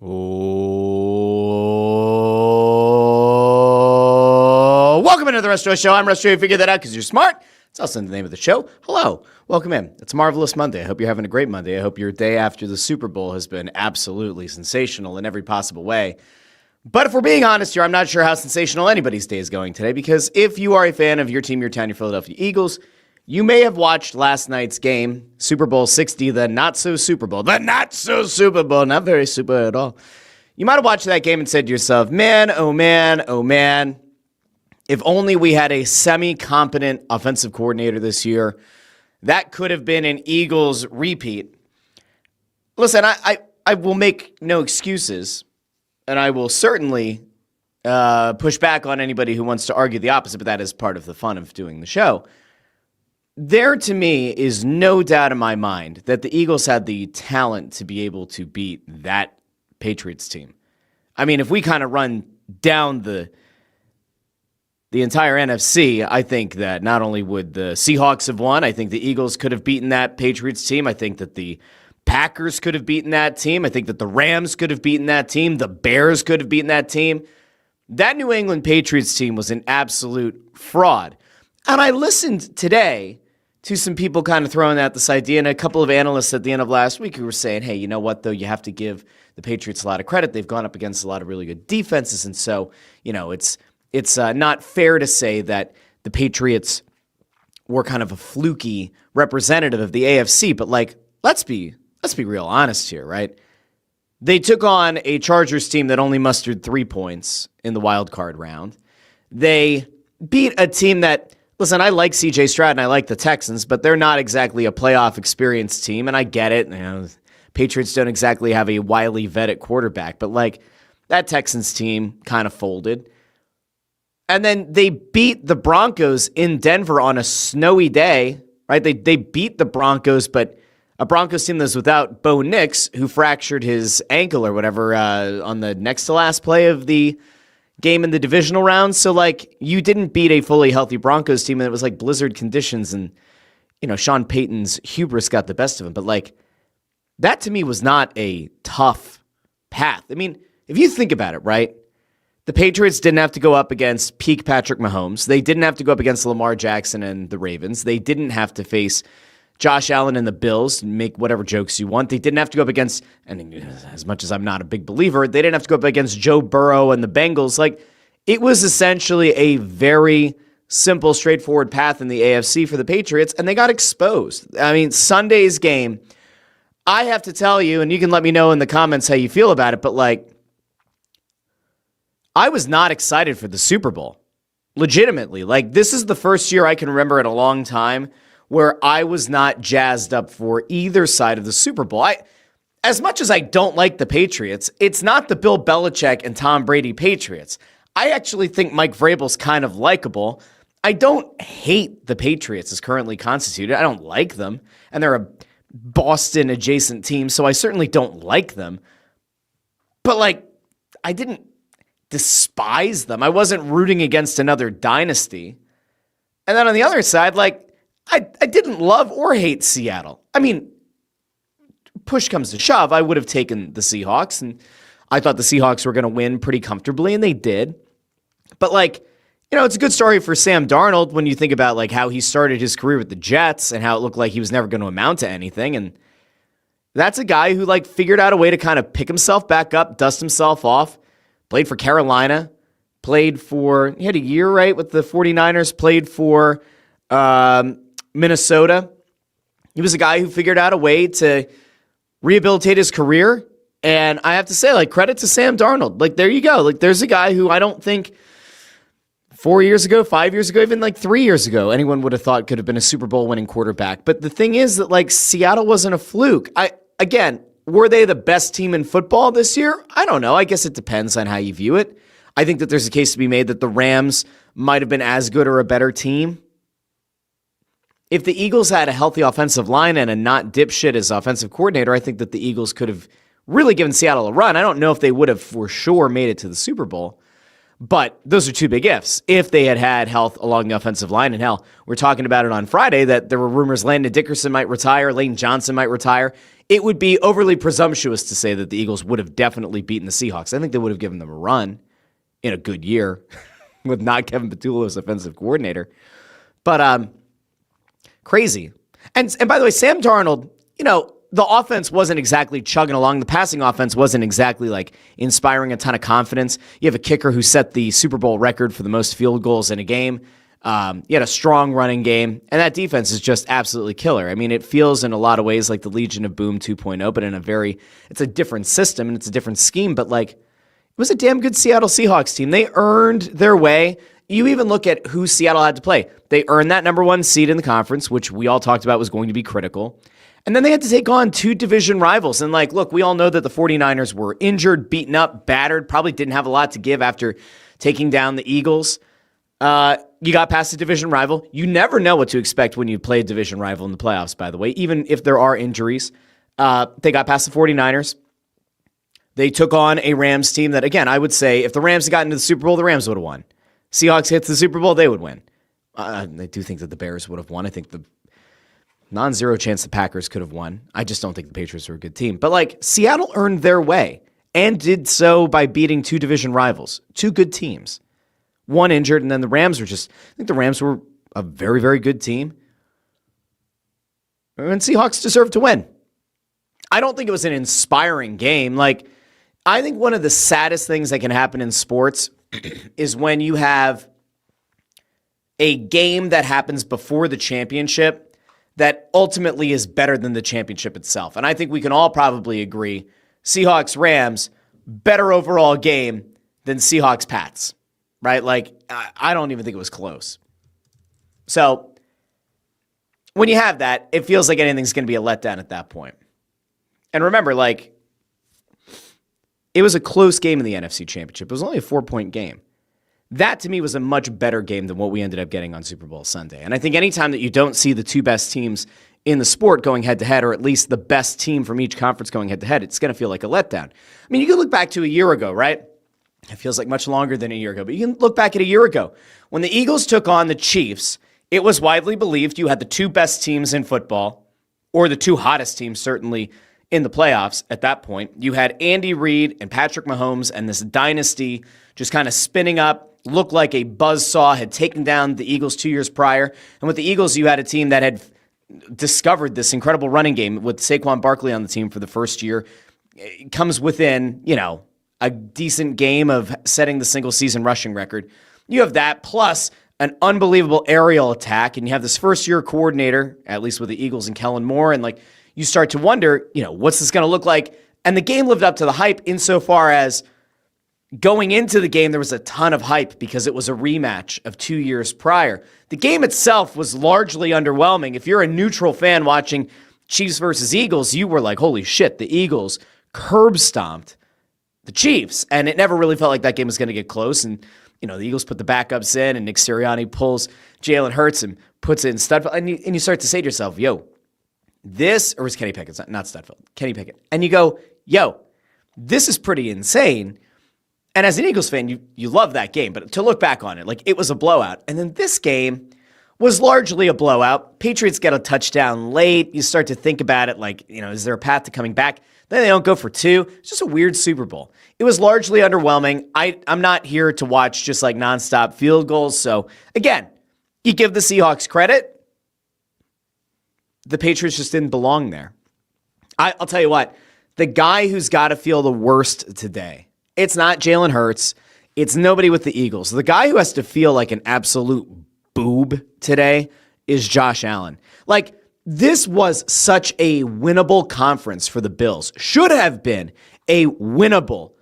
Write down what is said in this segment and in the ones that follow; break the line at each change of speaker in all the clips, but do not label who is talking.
Oh, welcome into the Russ Joy Show. I'm Russ Joy. Figure that out because you're smart. It's also the name of the show. Hello. Welcome in. It's a marvelous Monday. I hope you're having a great Monday. I hope your day after the Super Bowl has been absolutely sensational in every possible way. But if we're being honest here, I'm not sure how sensational anybody's day is going today, because if you are a fan of your team, your town, your Philadelphia Eagles, you may have watched last night's game, Super Bowl 60, the not-so-Super Bowl. The not-so-Super Bowl. Not very super at all. You might have watched that game and said to yourself, man, oh man, oh man, if only we had a semi-competent offensive coordinator this year, that could have been an Eagles repeat. Listen, I will make no excuses, and I will certainly push back on anybody who wants to argue the opposite, but that is part of the fun of doing the show. There, to me, is no doubt in my mind that the Eagles had the talent to be able to beat that Patriots team. I mean, if we kind of run down the entire NFC, I think that not only would the Seahawks have won, I think the Eagles could have beaten that Patriots team. I think that the Packers could have beaten that team. I think that the Rams could have beaten that team. The Bears could have beaten that team. That New England Patriots team was an absolute fraud. And I listened today to some people kind of throwing out this idea, and a couple of analysts at the end of last week who were saying, hey, you know what, though? You have to give the Patriots a lot of credit. They've gone up against a lot of really good defenses, and so, you know, it's not fair to say that the Patriots were kind of a fluky representative of the AFC, but, like, let's be real honest here, right? They took on a Chargers team that only mustered 3 points in the wild card round. They beat a team that, listen, I like C.J. Stroud and I like the Texans, but they're not exactly a playoff experienced team, and I get it. You know, Patriots don't exactly have a wily vet at quarterback, but like that Texans team kind of folded. And then they beat the Broncos in Denver on a snowy day, right? They beat the Broncos, but a Broncos team that's without Bo Nix, who fractured his ankle or whatever on the next to last play of the game in the divisional round. So, like, you didn't beat a fully healthy Broncos team, and it was like blizzard conditions, and, you know, Sean Payton's hubris got the best of him. But, like, that to me was not a tough path. I mean, if you think about it, right? The Patriots didn't have to go up against peak Patrick Mahomes. They didn't have to go up against Lamar Jackson and the Ravens. They didn't have to face Josh Allen and the Bills, make whatever jokes you want. They didn't have to go up against, and as much as I'm not a big believer, they didn't have to go up against Joe Burrow and the Bengals. Like, it was essentially a very simple, straightforward path in the AFC for the Patriots, and they got exposed. I mean, Sunday's game, I have to tell you, and you can let me know in the comments how you feel about it, but, like, I was not excited for the Super Bowl. Legitimately. Like, this is the first year I can remember in a long time where I was not jazzed up for either side of the Super Bowl. As much as I don't like the Patriots, it's not the Bill Belichick and Tom Brady Patriots. I actually think Mike Vrabel's kind of likable. I don't hate the Patriots as currently constituted. I don't like them. And they're a Boston-adjacent team, so I certainly don't like them. But, like, I didn't despise them. I wasn't rooting against another dynasty. And then on the other side, like, I didn't love or hate Seattle. I mean, push comes to shove, I would have taken the Seahawks, and I thought the Seahawks were going to win pretty comfortably, and they did. But, like, you know, it's a good story for Sam Darnold when you think about, like, how he started his career with the Jets and how it looked like he was never going to amount to anything. And that's a guy who, like, figured out a way to kind of pick himself back up, dust himself off, played for Carolina, he had a year, right, with the 49ers, played for Minnesota. He was a guy who figured out a way to rehabilitate his career. And I have to say, like, credit to Sam Darnold. Like, there you go. Like, there's a guy who I don't think 4 years ago, 5 years ago, even like 3 years ago, anyone would have thought could have been a Super Bowl winning quarterback. But the thing is that, like, Seattle wasn't a fluke. Again, were they the best team in football this year? I don't know. I guess it depends on how you view it. I think that there's a case to be made that the Rams might have been as good or a better team. If the Eagles had a healthy offensive line and a not dipshit as offensive coordinator, I think that the Eagles could have really given Seattle a run. I don't know if they would have for sure made it to the Super Bowl, but those are two big ifs. If they had had health along the offensive line, and hell, we're talking about it on Friday that there were rumors Landon Dickerson might retire, Lane Johnson might retire. it would be overly presumptuous to say that the Eagles would have definitely beaten the Seahawks. I think they would have given them a run in a good year with not Kevin Petullo as offensive coordinator. But crazy. And by the way, Sam Darnold, the offense wasn't exactly chugging along. The passing offense wasn't exactly like inspiring a ton of confidence. You have a kicker who set the Super Bowl record for the most field goals in a game. You had a strong running game, and that defense is just absolutely killer. I mean, it feels in a lot of ways like the Legion of Boom 2.0, but it's a different system and it's a different scheme, but like, it was a damn good Seattle Seahawks team. They earned their way. You even look at who Seattle had to play. They earned that number 1 seed in the conference, which we all talked about was going to be critical. And then they had to take on 2 division rivals. And look, we all know that the 49ers were injured, beaten up, battered, probably didn't have a lot to give after taking down the Eagles. You got past a division rival. You never know what to expect when you play a division rival in the playoffs, by the way, even if there are injuries. They got past the 49ers. They took on a Rams team that, again, I would say if the Rams had gotten to the Super Bowl, the Rams would have won. Seahawks hit the Super Bowl, they would win. I do think that the Bears would have won. I think the non-zero chance the Packers could have won. I just don't think the Patriots were a good team. But Seattle earned their way and did so by beating 2 division rivals, 2 good teams. 1 injured, and then the Rams I think the Rams were a very, very good team. And Seahawks deserved to win. I don't think it was an inspiring game. I think one of the saddest things that can happen in sports is when you have a game that happens before the championship that ultimately is better than the championship itself. And I think we can all probably agree, Seahawks-Rams, better overall game than Seahawks-Pats, right? I don't even think it was close. So when you have that, it feels like anything's going to be a letdown at that point. And remember, it was a close game in the NFC Championship. It was only a 4-point game. That, to me, was a much better game than what we ended up getting on Super Bowl Sunday. And I think anytime that you don't see the 2 best teams in the sport going head-to-head, or at least the best team from each conference going head-to-head, it's going to feel like a letdown. I mean, you can look back to a year ago, right? It feels like much longer than a year ago, but you can look back at a year ago. When the Eagles took on the Chiefs, it was widely believed you had the 2 best teams in football, or the 2 hottest teams, certainly, in the playoffs at that point. You had Andy Reid and Patrick Mahomes and this dynasty just kind of spinning up, looked like a buzzsaw, had taken down the Eagles 2 years prior. And with the Eagles, you had a team that had discovered this incredible running game with Saquon Barkley on the team for the first year. It comes within, a decent game of setting the single season rushing record. You have that plus an unbelievable aerial attack, and you have this first-year coordinator, at least with the Eagles and Kellen Moore, and you start to wonder, what's this going to look like? And the game lived up to the hype insofar as going into the game, there was a ton of hype because it was a rematch of 2 years prior. The game itself was largely underwhelming. If you're a neutral fan watching Chiefs versus Eagles, you were like, holy shit, the Eagles curb stomped the Chiefs. And it never really felt like that game was going to get close. And, the Eagles put the backups in, and Nick Sirianni pulls Jalen Hurts and puts it in Studville. And you start to say to yourself, or was Kenny Pickett, not Studville, Kenny Pickett. And you go, this is pretty insane. And as an Eagles fan, you love that game. But to look back on it, it was a blowout. And then this game was largely a blowout. Patriots get a touchdown late. You start to think about it is there a path to coming back? Then they don't go for 2. It's just a weird Super Bowl. It was largely underwhelming. I'm not here to watch just nonstop field goals. So again, you give the Seahawks credit. The Patriots just didn't belong there. I'll tell you what, the guy who's got to feel the worst today, it's not Jalen Hurts. It's nobody with the Eagles. The guy who has to feel like an absolute boob today is Josh Allen. This was such a winnable conference for the Bills. Should have been a winnable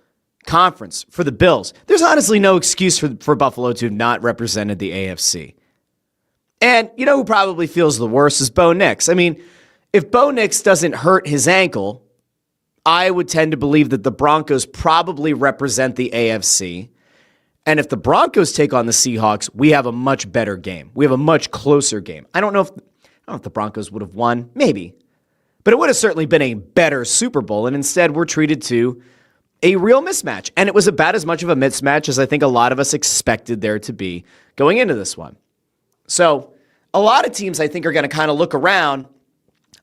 conference for the Bills. There's honestly no excuse for Buffalo to have not represented the AFC. And you know who probably feels the worst is Bo Nix. I mean, if Bo Nix doesn't hurt his ankle, I would tend to believe that the Broncos probably represent the AFC. And if the Broncos take on the Seahawks, we have a much better game. We have a much closer game. I don't know if the Broncos would have won. Maybe. But it would have certainly been a better Super Bowl. And instead, we're treated to a real mismatch. And it was about as much of a mismatch as I think a lot of us expected there to be going into this one. So a lot of teams, I think, are going to kind of look around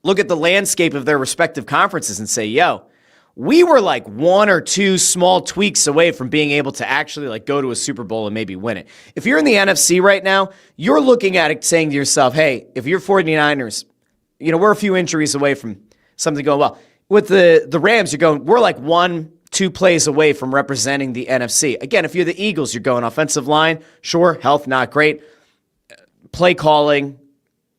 look at the landscape of their respective conferences and say, yo, we were like one or two small tweaks away from being able to actually like go to a Super Bowl and maybe win it. If you're in the NFC right now, you're looking at it saying to yourself, hey, if you're 49ers, we're a few injuries away from something going well. With the Rams, we're like 1-2 plays away from representing the NFC. Again, if you're the Eagles, you're going offensive line, sure, health not great. Play calling,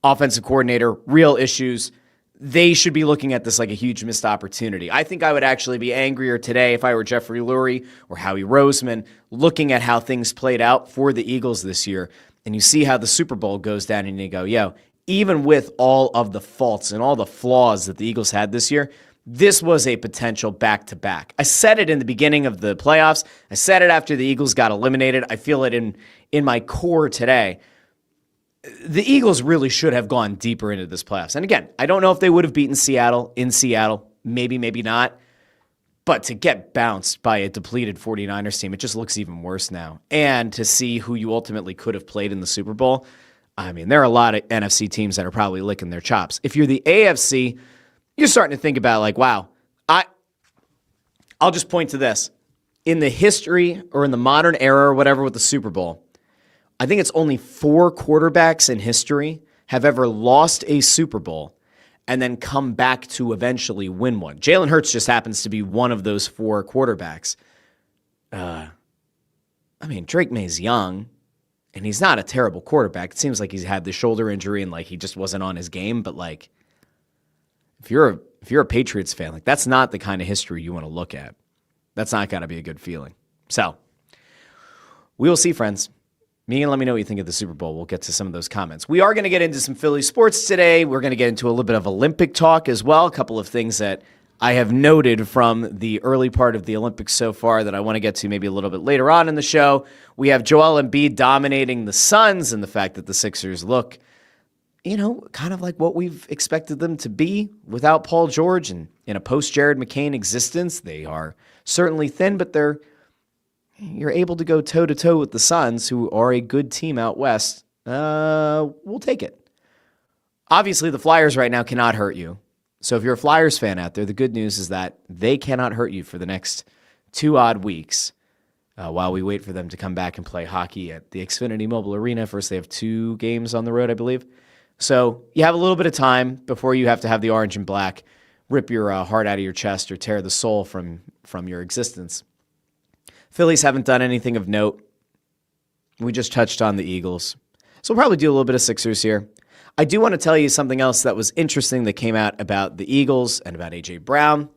offensive coordinator, real issues. They should be looking at this like a huge missed opportunity. I think I would actually be angrier today if I were Jeffrey Lurie or Howie Roseman looking at how things played out for the Eagles this year. And you see how the Super Bowl goes down and you go, yo, even with all of the faults and all the flaws that the Eagles had this year, this was a potential back-to-back. I said it in the beginning of the playoffs. I said it after the Eagles got eliminated. I feel it in my core today. The Eagles really should have gone deeper into this playoffs. And again, I don't know if they would have beaten Seattle in Seattle. Maybe, maybe not. But to get bounced by a depleted 49ers team, it just looks even worse now. And to see who you ultimately could have played in the Super Bowl, I mean, there are a lot of NFC teams that are probably licking their chops. If you're the AFC, you're starting to think about like, wow, I'll just point to this. In the history or in the modern era or whatever with the Super Bowl, I think it's only 4 quarterbacks in history have ever lost a Super Bowl and then come back to eventually win one. Jalen Hurts just happens to be one of those 4 quarterbacks. Drake May's young, and he's not a terrible quarterback. It seems like he's had the shoulder injury and like he just wasn't on his game. But like, if you're a Patriots fan, like that's not the kind of history you want to look at. That's not going to be a good feeling. So we will see, friends. Let me know what you think of the Super Bowl. We'll get to some of those comments. We are going to get into some Philly sports today. We're going to get into a little bit of Olympic talk as well. A couple of things that I have noted from the early part of the Olympics so far that I want to get to maybe a little bit later on in the show. We have Joel Embiid dominating the Suns and the fact that the Sixers look, kind of like what we've expected them to be without Paul George. And in a post-Jared McCain existence, they are certainly thin, but you're able to go toe-to-toe with the Suns, who are a good team out west. We'll take it. Obviously, the Flyers right now cannot hurt you. So if you're a Flyers fan out there, the good news is that they cannot hurt you for the next 2 odd weeks while we wait for them to come back and play hockey at the Xfinity Mobile Arena. First, they have 2 games on the road, I believe. So you have a little bit of time before you have to have the orange and black rip your heart out of your chest or tear the soul from your existence. Phillies haven't done anything of note. We just touched on the Eagles. So we'll probably do a little bit of Sixers here. I do want to tell you something else that was interesting that came out about the Eagles and about A.J. Brown.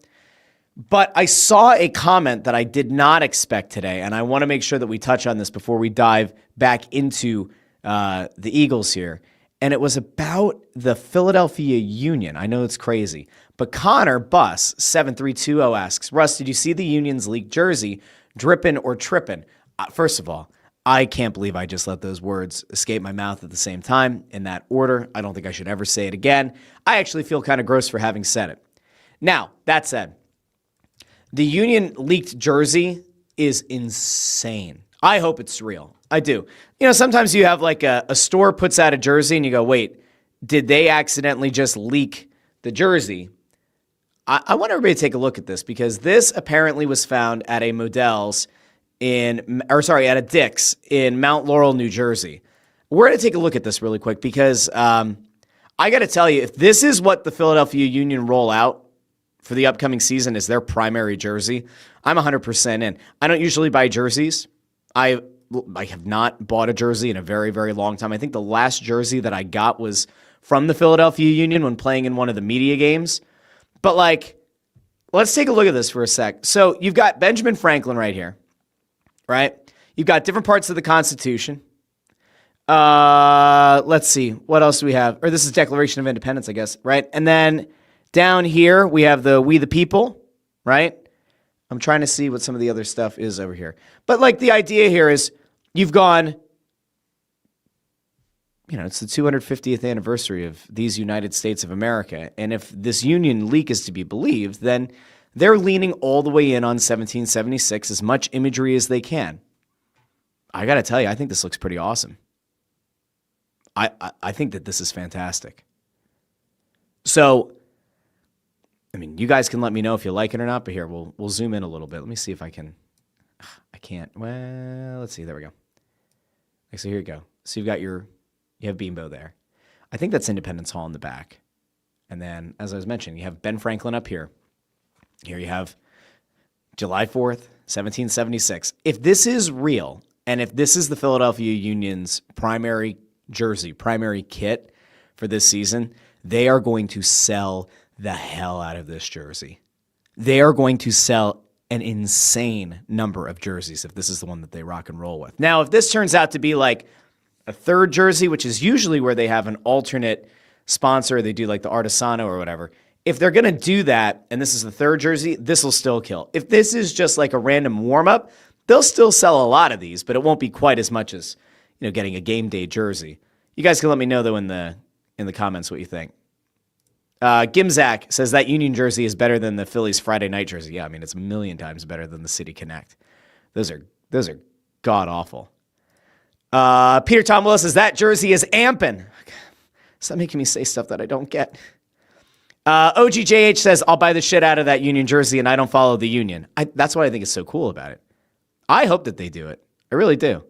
But I saw a comment that I did not expect today, and I want to make sure that we touch on this before we dive back into the Eagles here. And it was about the Philadelphia Union. I know it's crazy. But Connor Buss, 7320, asks, Russ, did you see the Union's leaked jersey? Drippin' or trippin'? First of all, I can't believe I just let those words escape my mouth at the same time in that order. I don't think I should ever say it again. I actually feel kind of gross for having said it. Now, that said, the Union leaked jersey is insane. I hope it's real. I do. Sometimes you have like a store puts out a jersey and you go, wait, did they accidentally just leak the jersey? I want everybody to take a look at this because this apparently was found at a Modell's at a Dick's in Mount Laurel, New Jersey. We're going to take a look at this really quick because I got to tell you, if this is what the Philadelphia Union roll out for the upcoming season as their primary jersey, I'm 100% in. I don't usually buy jerseys. I have not bought a jersey in a very, very long time. I think the last jersey that I got was from the Philadelphia Union when playing in one of the media games. But let's take a look at this for a sec. So you've got Benjamin Franklin right here, right? You've got different parts of the Constitution. Let's see. What else do we have? Or this is Declaration of Independence, I guess, right? And then down here, we have the We the People, right? I'm trying to see what some of the other stuff is over here. But the idea here is you've gone, it's the 250th anniversary of these United States of America. And if this Union leak is to be believed, then they're leaning all the way in on 1776, as much imagery as they can. I got to tell you, I think this looks pretty awesome. I think that this is fantastic. So, I mean, you guys can let me know if you like it or not, but here, we'll zoom in a little bit. Let me see if I can. I can't. Well, let's see. There we go. So here you go. So you have Beambo there. I think that's Independence Hall in the back. And then, as I was mentioning, you have Ben Franklin up here. Here you have July 4th, 1776. If this is real, and if this is the Philadelphia Union's primary jersey, primary kit for this season, they are going to sell the hell out of this jersey. They are going to sell an insane number of jerseys if this is the one that they rock and roll with. Now, if this turns out to be like a third jersey, which is usually where they have an alternate sponsor, they do like the Artisano or whatever. If they're going to do that, and this is the third jersey, this will still kill. If this is just like a random warm-up, they'll still sell a lot of these, but it won't be quite as much as, getting a game day jersey. You guys can let me know, though, in the comments what you think. Gimzak says that Union jersey is better than the Phillies Friday night jersey. Yeah, I mean, it's a million times better than the City Connect. Those are god-awful. Peter Tom Willis says that jersey is amping. Stop making me say stuff that I don't get. OGJH says, I'll buy the shit out of that Union jersey and I don't follow the Union. That's what I think is so cool about it. I hope that they do it. I really do.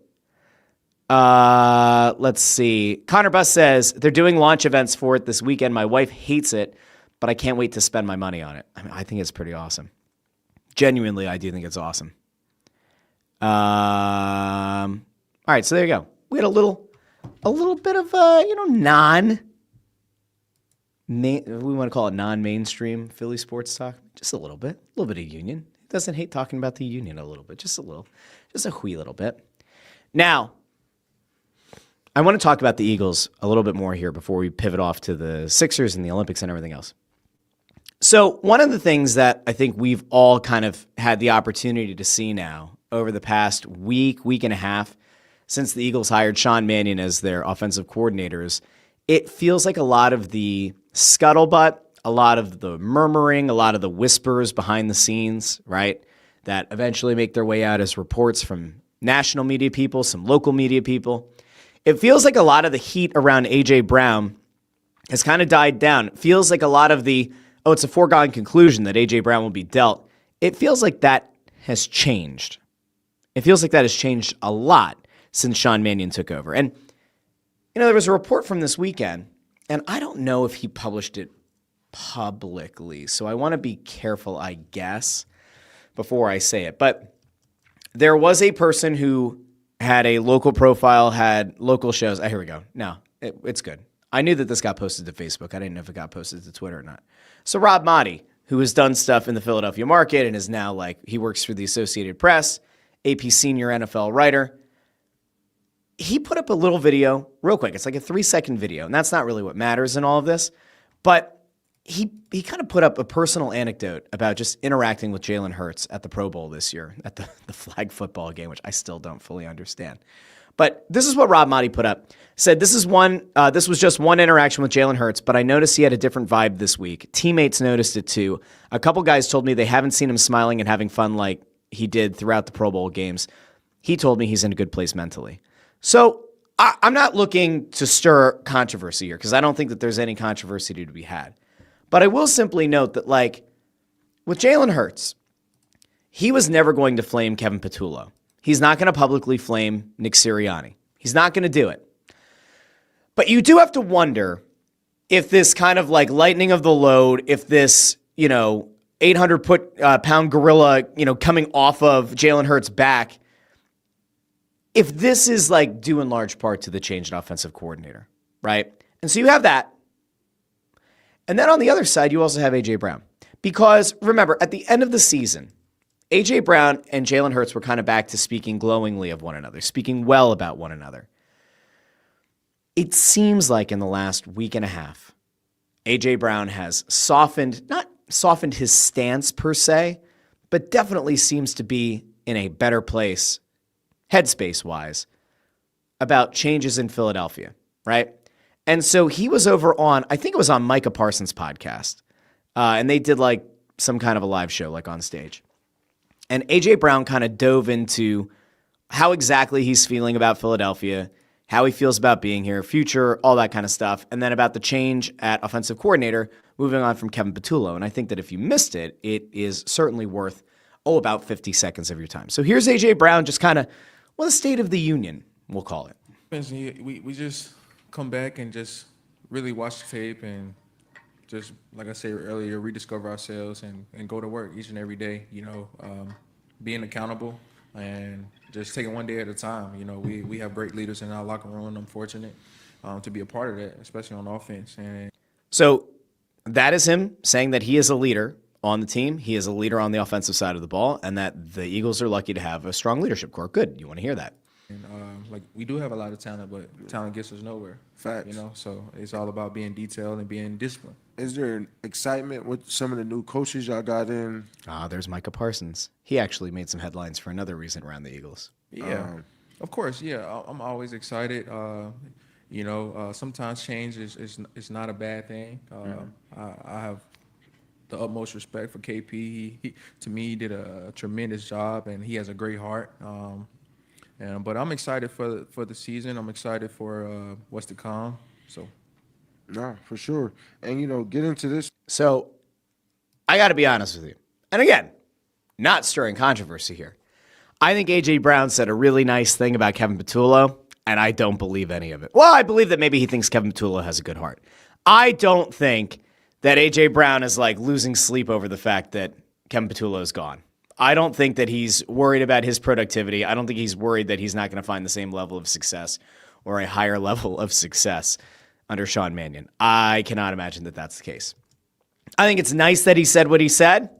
Let's see. Connor Buss says, they're doing launch events for it this weekend. My wife hates it, but I can't wait to spend my money on it. I mean, I think it's pretty awesome. Genuinely, I do think it's awesome. All right, so there you go. We had a little bit of, we want to call it non-mainstream Philly sports talk. Just a little bit of Union. He doesn't hate talking about the Union a little bit, just a wee little bit. Now, I want to talk about the Eagles a little bit more here before we pivot off to the Sixers and the Olympics and everything else. So one of the things that I think we've all kind of had the opportunity to see now over the past week and a half since the Eagles hired Sean Mannion as their offensive coordinators, it feels like a lot of the scuttlebutt, a lot of the murmuring, a lot of the whispers behind the scenes, right, that eventually make their way out as reports from national media people, some local media people. It feels like a lot of the heat around A.J. Brown has kind of died down. It feels like a lot of the, it's a foregone conclusion that A.J. Brown will be dealt. It feels like that has changed. It feels like that has changed a lot since Sean Mannion took over. And, there was a report from this weekend, and I don't know if he published it publicly, so I want to be careful, I guess, before I say it. But there was a person who had a local profile, had local shows. Here we go. No, it's good. I knew that this got posted to Facebook. I didn't know if it got posted to Twitter or not. So Rob Motti, who has done stuff in the Philadelphia market and is now he works for the Associated Press, AP senior NFL writer, he put up a little video real quick. It's like a 3-second video, and that's not really what matters in all of this. But he kind of put up a personal anecdote about just interacting with Jalen Hurts at the Pro Bowl this year, at the flag football game, which I still don't fully understand. But this is what Rob Motti put up. Said, this was just one interaction with Jalen Hurts, but I noticed he had a different vibe this week. Teammates noticed it too. A couple guys told me they haven't seen him smiling and having fun like he did throughout the Pro Bowl games. He told me he's in a good place mentally. So I'm not looking to stir controversy here because I don't think that there's any controversy to be had. But I will simply note that, with Jalen Hurts, he was never going to flame Kevin Patullo. He's not going to publicly flame Nick Sirianni. He's not going to do it. But you do have to wonder if this kind of lightening of the load, if this, 800-pound gorilla, coming off of Jalen Hurts' back, if this is due in large part to the change in offensive coordinator, right? And so you have that. And then on the other side, you also have A.J. Brown. Because remember, at the end of the season, A.J. Brown and Jalen Hurts were kind of back to speaking glowingly of one another, speaking well about one another. It seems like in the last week and a half, A.J. Brown has not softened his stance per se, but definitely seems to be in a better place headspace-wise, about changes in Philadelphia, right? And so he was over on, I think it was on Micah Parsons' podcast, and they did some kind of a live show, on stage. And A.J. Brown kind of dove into how exactly he's feeling about Philadelphia, how he feels about being here, future, all that kind of stuff, and then about the change at offensive coordinator, moving on from Kevin Patullo. And I think that if you missed it, it is certainly worth, about 50 seconds of your time. So here's A.J. Brown, just kind of, the state of the union, we'll call it.
We just come back and just really watch the tape and just, like I said earlier, rediscover ourselves and go to work each and every day, being accountable and just taking one day at a time. We have great leaders in our locker room, and I'm fortunate to be a part of that, especially on offense.
So that is him saying that he is a leader on the team. He is a leader on the offensive side of the ball, and that the Eagles are lucky to have a strong leadership core. Good. You want to hear that.
And we do have a lot of talent, but talent gets us nowhere.
Facts.
So it's all about being detailed and being disciplined.
Is there excitement with some of the new coaches y'all got in?
There's Micah Parsons. He actually made some headlines for another reason around the Eagles.
Yeah, of course. Yeah, I'm always excited. Sometimes change is not a bad thing. I have the utmost respect for KP. He to me, he did a tremendous job, and he has a great heart. But I'm excited for the season. I'm excited for what's to come. So,
No, for sure. And, get into this.
So I got to be honest with you. And again, not stirring controversy here. I think A.J. Brown said a really nice thing about Kevin Patullo, and I don't believe any of it. Well, I believe that maybe he thinks Kevin Patullo has a good heart. I don't think that A.J. Brown is like losing sleep over the fact that Kevin Patullo is gone. I don't think that he's worried about his productivity. I don't think he's worried that he's not going to find the same level of success or a higher level of success under Sean Mannion. I cannot imagine that that's the case. I think it's nice that he said what he said.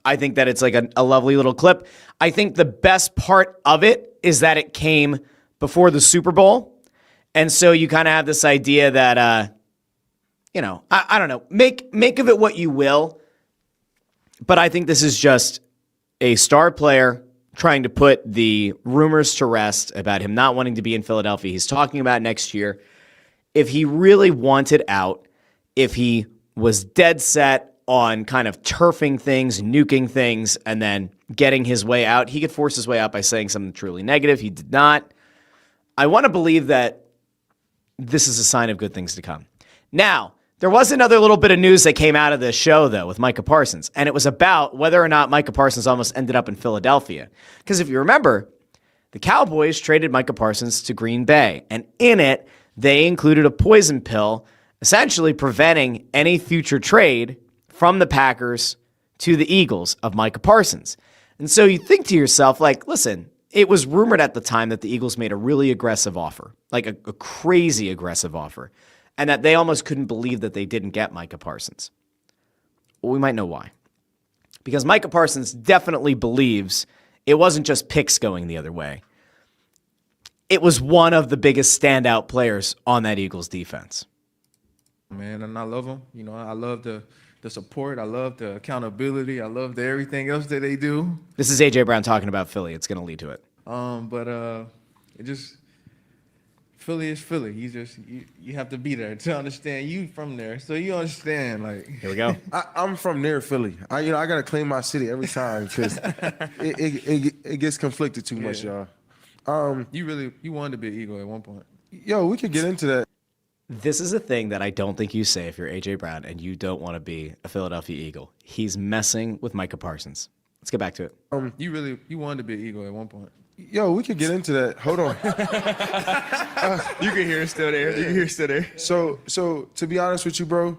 I think that it's like a lovely little clip. I think the best part of it is that it came before the Super Bowl. And so you kind of have this idea that, I don't know, make of it what you will. But I think this is just a star player trying to put the rumors to rest about him not wanting to be in Philadelphia. He's talking about next year. If he really wanted out, if he was dead set on kind of turfing things, nuking things, and then getting his way out, he could force his way out by saying something truly negative. He did not. I want to believe that this is a sign of good things to come. Now, there was another little bit of news that came out of this show, though, with Micah Parsons, and it was about whether or not Micah Parsons almost ended up in Philadelphia. Because if you remember, the Cowboys traded Micah Parsons to Green Bay, and in it, they included a poison pill, essentially preventing any future trade from the Packers to the Eagles of Micah Parsons. And so you think to yourself, like, listen, it was rumored at the time that the Eagles made a really aggressive offer, like a crazy aggressive offer, and that they almost couldn't believe that they didn't get Micah Parsons. Well, we might know why. Because Micah Parsons definitely believes it wasn't just picks going the other way. It was one of the biggest standout players on that Eagles defense.
Man, and I love them. I love the support. I love the accountability. I love everything else that they do.
This is A.J. Brown talking about Philly. It's going to lead to it.
Philly is Philly. You have to be there to understand. You from there, so you understand. Like,
here we go.
I'm from near Philly. I gotta claim my city every time because it gets conflicted too much, y'all.
You wanted to be an Eagle at one point.
Yo, we could get into that.
This is a thing that I don't think you say if you're A.J. Brown and you don't want to be a Philadelphia Eagle. He's messing with Micah Parsons. Let's get back to it.
You wanted to be an Eagle at one point.
Yo, we could get into that. Hold on.
You can hear it still there.
So to be honest with you, bro,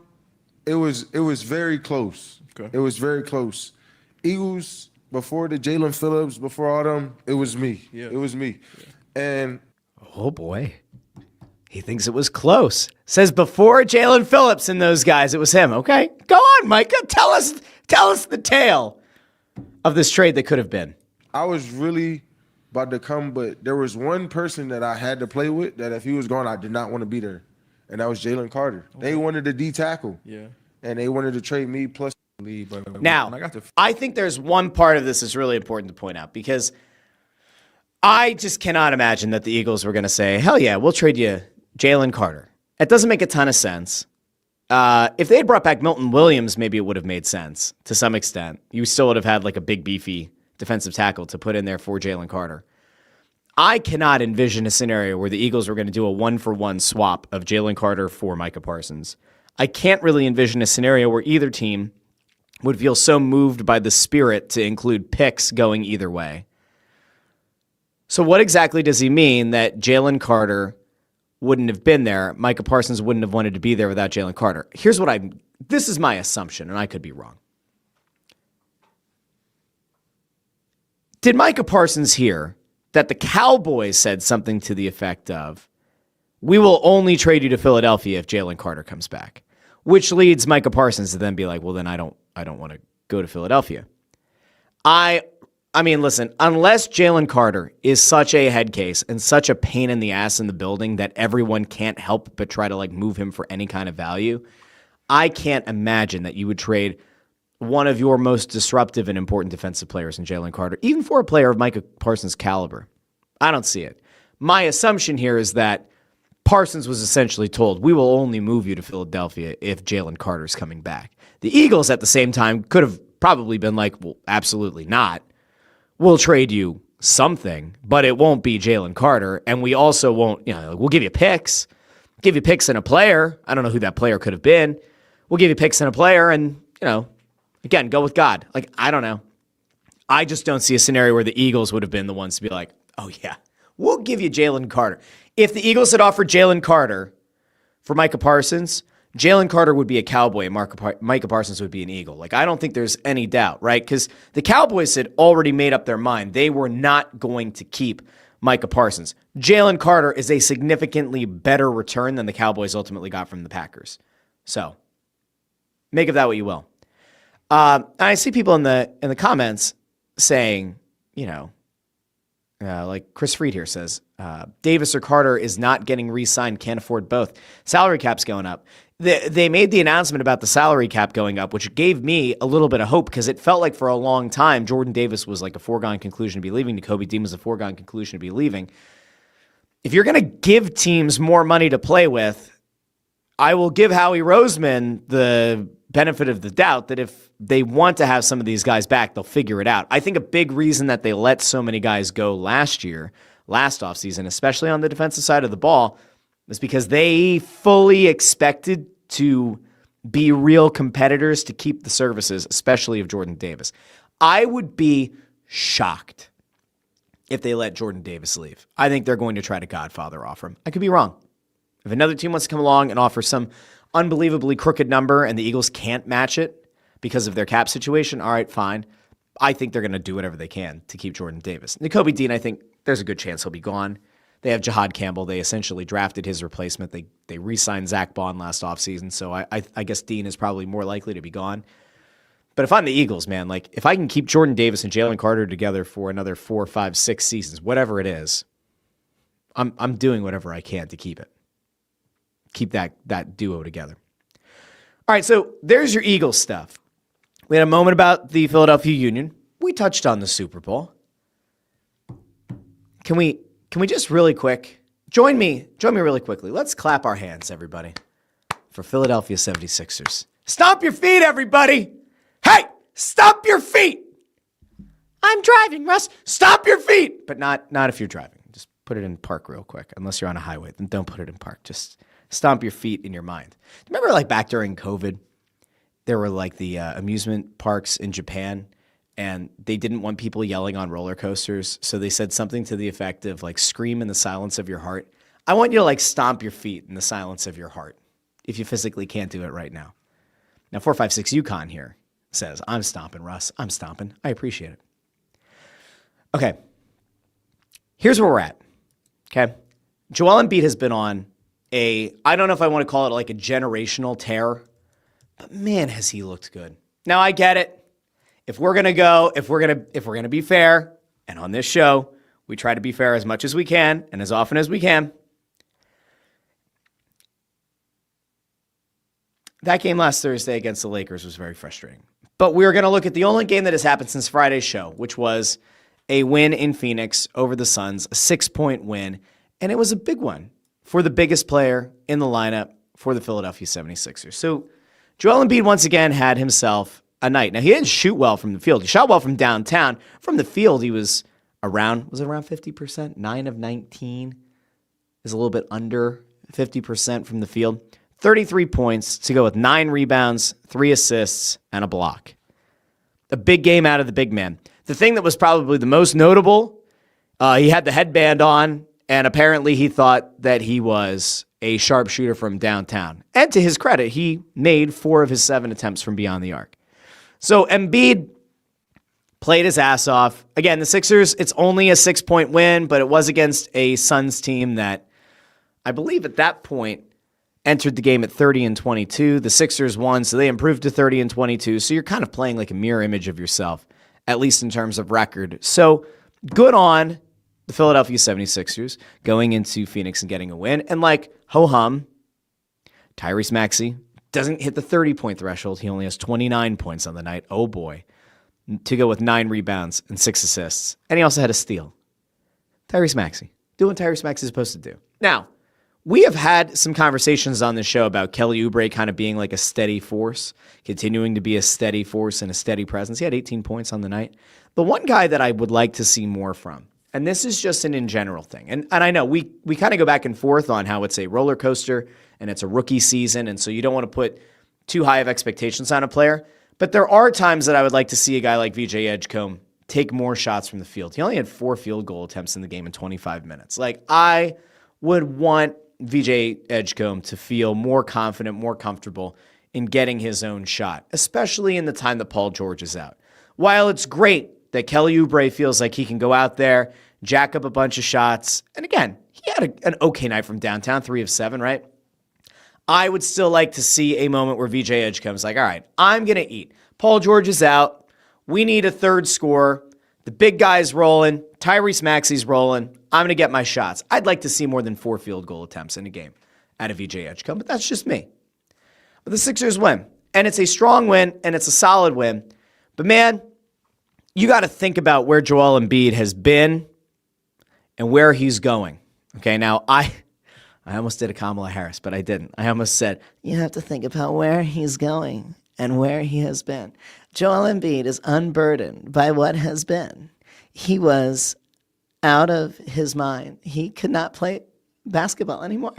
it was very close.
Okay.
It was very close. Eagles before the Jalen Phillips, before all them, it was me.
Yeah.
It was me. Yeah. And
oh boy. He thinks it was close. Says before Jalen Phillips and those guys, it was him. Okay, go on, Micah. Tell us the tale of this trade that could have been.
I was really about to come, but there was one person that I had to play with that if he was gone, I did not want to be there, and that was Jalen Carter. Okay. They wanted a D tackle, and they wanted to trade me plus lead.
Now, I think there's one part of this that's really important to point out because I just cannot imagine that the Eagles were going to say, hell yeah, we'll trade you Jalen Carter. It doesn't make a ton of sense. If they had brought back Milton Williams, maybe it would have made sense to some extent. You still would have had like a big, beefy defensive tackle to put in there for Jalen Carter. I cannot envision a scenario where the Eagles were going to do a one-for-one swap of Jalen Carter for Micah Parsons. I can't really envision a scenario where either team would feel so moved by the spirit to include picks going either way. So what exactly does he mean that Jalen Carter wouldn't have been there? Micah Parsons wouldn't have wanted to be there without Jalen Carter. This is my assumption, and I could be wrong. Did Micah Parsons hear that the Cowboys said something to the effect of, we will only trade you to Philadelphia if Jalen Carter comes back, which leads Micah Parsons to then be like, well, then I don't want to go to Philadelphia. I mean, listen, unless Jalen Carter is such a head case and such a pain in the ass in the building that everyone can't help but try to like move him for any kind of value, I can't imagine that you would trade one of your most disruptive and important defensive players in Jalen Carter, even for a player of Micah Parsons' caliber. I don't see it. My assumption here is that Parsons was essentially told, we will only move you to Philadelphia if Jalen Carter's coming back. The Eagles at the same time could have probably been like, well, absolutely not. We'll trade you something, but it won't be Jalen Carter. And we also won't, we'll give you picks and a player. I don't know who that player could have been. We'll give you picks and a player and, again, go with God. Like, I don't know. I just don't see a scenario where the Eagles would have been the ones to be like, oh, yeah, we'll give you Jalen Carter. If the Eagles had offered Jalen Carter for Micah Parsons, Jalen Carter would be a Cowboy and Micah Parsons would be an Eagle. Like, I don't think there's any doubt, right? Because the Cowboys had already made up their mind. They were not going to keep Micah Parsons. Jalen Carter is a significantly better return than the Cowboys ultimately got from the Packers. So, make of that what you will. I see people in the comments saying, like Chris Freed here says, Davis or Carter is not getting re-signed, can't afford both. Salary cap's going up. They made the announcement about the salary cap going up, which gave me a little bit of hope because it felt like for a long time, Jordan Davis was like a foregone conclusion to be leaving. Nakobe Dean was a foregone conclusion to be leaving. If you're going to give teams more money to play with, I will give Howie Roseman the benefit of the doubt that if they want to have some of these guys back, they'll figure it out. I think a big reason that they let so many guys go last offseason, especially on the defensive side of the ball, was because they fully expected to be real competitors to keep the services, especially of Jordan Davis. I would be shocked if they let Jordan Davis leave. I think they're going to try to Godfather offer him. I could be wrong. If another team wants to come along and offer some unbelievably crooked number and the Eagles can't match it because of their cap situation, all right, fine. I think they're going to do whatever they can to keep Jordan Davis. Nakobe Dean, I think there's a good chance he'll be gone. They have Jahad Campbell. They essentially drafted his replacement. They re-signed Zach Bond last offseason, so I guess Dean is probably more likely to be gone. But if I'm the Eagles, man, like if I can keep Jordan Davis and Jalen Carter together for another 4, 5, 6 seasons, whatever it is, I'm doing whatever I can to keep it. Keep that duo together. All right, so there's your Eagles stuff. We had a moment about the Philadelphia Union. We touched on the Super Bowl. Can we just really quick, join me really quickly. Let's clap our hands, everybody, for Philadelphia 76ers. Stomp your feet, everybody. Hey, stomp your feet. I'm driving, Russ. Stomp your feet. But not if you're driving. Just put it in park real quick. Unless you're on a highway, then don't put it in park. Just stomp your feet in your mind. Remember like back during COVID, there were like the amusement parks in Japan, and they didn't want people yelling on roller coasters, so they said something to the effect of like, scream in the silence of your heart. I want you to like stomp your feet in the silence of your heart if you physically can't do it right now. Now 456 Yukon here says, I'm stomping, Russ. I'm stomping. I appreciate it. Okay. Here's where we're at. Okay. Joel Embiid has been on I don't know if I want to call it like a generational tear, but man, has he looked good. Now I get it. If we're going to be fair, and on this show, we try to be fair as much as we can and as often as we can. That game last Thursday against the Lakers was very frustrating. But we're going to look at the only game that has happened since Friday's show, which was a win in Phoenix over the Suns, a 6-point win, and it was a big one for the biggest player in the lineup for the Philadelphia 76ers. So Joel Embiid once again had himself a night. Now, he didn't shoot well from the field. He shot well from downtown. From the field, he was around 50%? 9 of 19 is a little bit under 50% from the field. 33 points to go with 9 rebounds, 3 assists, and a block. A big game out of the big man. The thing that was probably the most notable, he had the headband on, and apparently he thought that he was a sharpshooter from downtown. And to his credit, he made 4 of his 7 attempts from beyond the arc. So Embiid played his ass off. Again, the Sixers, it's only a 6-point win, but it was against a Suns team that I believe at that point entered the game at 30-22. The Sixers won, so they improved to 30-22. So you're kind of playing like a mirror image of yourself, at least in terms of record. So good on the Philadelphia 76ers going into Phoenix and getting a win. And like, ho-hum, Tyrese Maxey doesn't hit the 30-point threshold. He only has 29 points on the night. Oh boy. To go with 9 rebounds and 6 assists. And he also had a steal. Tyrese Maxey. Doing what Tyrese Maxey is supposed to do. Now, we have had some conversations on this show about Kelly Oubre kind of being like a steady force, continuing to be a steady force and a steady presence. He had 18 points on the night. The one guy that I would like to see more from, and this is just an in general thing, and I know we kind of go back and forth on how it's a roller coaster and it's a rookie season, and so you don't want to put too high of expectations on a player, but there are times that I would like to see a guy like VJ Edgecombe take more shots from the field. He only had 4 field goal attempts in the game in 25 minutes. Like, I would want VJ Edgecombe to feel more confident, more comfortable in getting his own shot, especially in the time that Paul George is out. While it's great that Kelly Oubre feels like he can go out there, jack up a bunch of shots, and again, he had an okay night from downtown, 3 of 7, right? I would still like to see a moment where VJ Edgecombe's like, all right, I'm going to eat. Paul George is out. We need a third scorer. The big guy's rolling. Tyrese Maxey's rolling. I'm going to get my shots. I'd like to see more than 4 field goal attempts in a game out of VJ Edgecombe, but that's just me. But the Sixers win, and it's a strong win, and it's a solid win. But man, you got to think about where Joel Embiid has been and where he's going. Okay, now I almost did a Kamala Harris, but I didn't. I almost said, you have to think about where he's going and where he has been. Joel Embiid is unburdened by what has been. He was out of his mind. He could not play basketball anymore.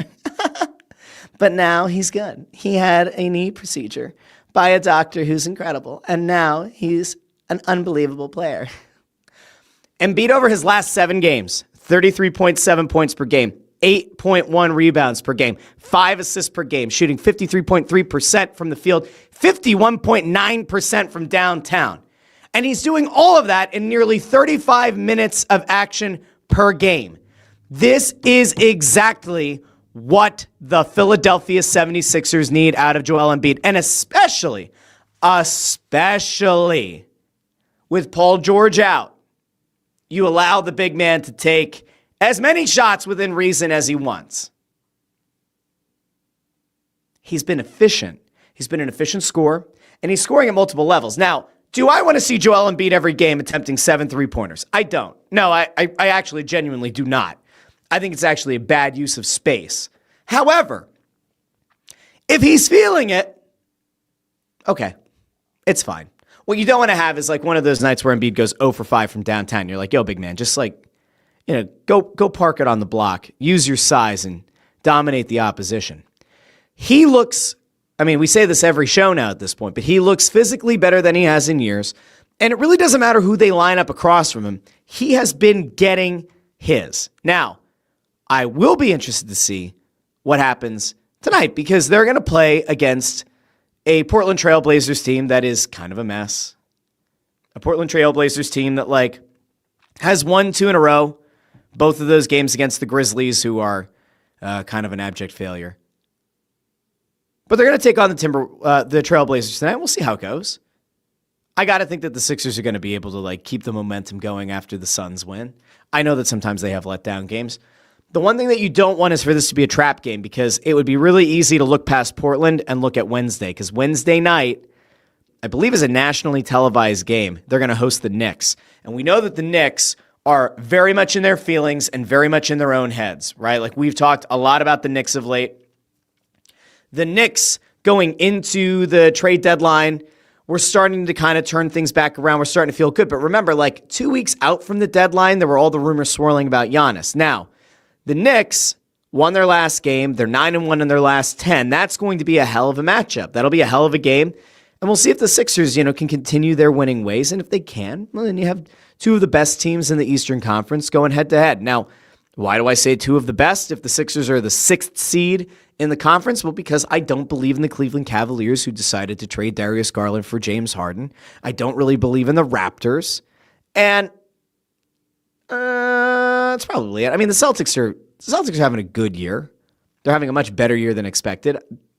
But now he's good. He had a knee procedure by a doctor who's incredible, and now he's an unbelievable player. Embiid over his last 7 games, 33.7 points per game, 8.1 rebounds per game, 5 assists per game, shooting 53.3% from the field, 51.9% from downtown. And he's doing all of that in nearly 35 minutes of action per game. This is exactly what the Philadelphia 76ers need out of Joel Embiid, and especially with Paul George out, you allow the big man to take as many shots within reason as he wants. He's been efficient. He's been an efficient scorer, and he's scoring at multiple levels. Now, do I want to see Joel Embiid every game attempting 7 3-pointers? I don't. No, I actually genuinely do not. I think it's actually a bad use of space. However, if he's feeling it, okay, it's fine. What you don't want to have is like one of those nights where Embiid goes 0 for 5 from downtown. You're like, yo, big man, just like, go park it on the block. Use your size and dominate the opposition. He looks, we say this every show now at this point, but he looks physically better than he has in years. And it really doesn't matter who they line up across from him. He has been getting his. Now, I will be interested to see what happens tonight because they're going to play against a Portland Trailblazers team that is kind of a mess. A Portland Trailblazers team that has won 2 in a row. Both of those games against the Grizzlies, who are kind of an abject failure. But they're going to take on the Trailblazers tonight. We'll see how it goes. I got to think that the Sixers are going to be able to keep the momentum going after the Suns win. I know that sometimes they have letdown games. The one thing that you don't want is for this to be a trap game because it would be really easy to look past Portland and look at Wednesday because Wednesday night, I believe, is a nationally televised game. They're going to host the Knicks. And we know that the Knicks are very much in their feelings and very much in their own heads, right? We've talked a lot about the Knicks of late. The Knicks going into the trade deadline, we're starting to kind of turn things back around. We're starting to feel good. But remember, 2 weeks out from the deadline, there were all the rumors swirling about Giannis. Now, the Knicks won their last game. They're 9-1 in their last 10. That's going to be a hell of a matchup. That'll be a hell of a game. And we'll see if the Sixers, can continue their winning ways. And if they can, well, then you have two of the best teams in the Eastern Conference going head-to-head. Now, why do I say two of the best if the Sixers are the 6th seed in the conference? Well, because I don't believe in the Cleveland Cavaliers who decided to trade Darius Garland for James Harden. I don't really believe in the Raptors. And that's probably it. I mean, the Celtics are having a good year. They're having a much better year than expected.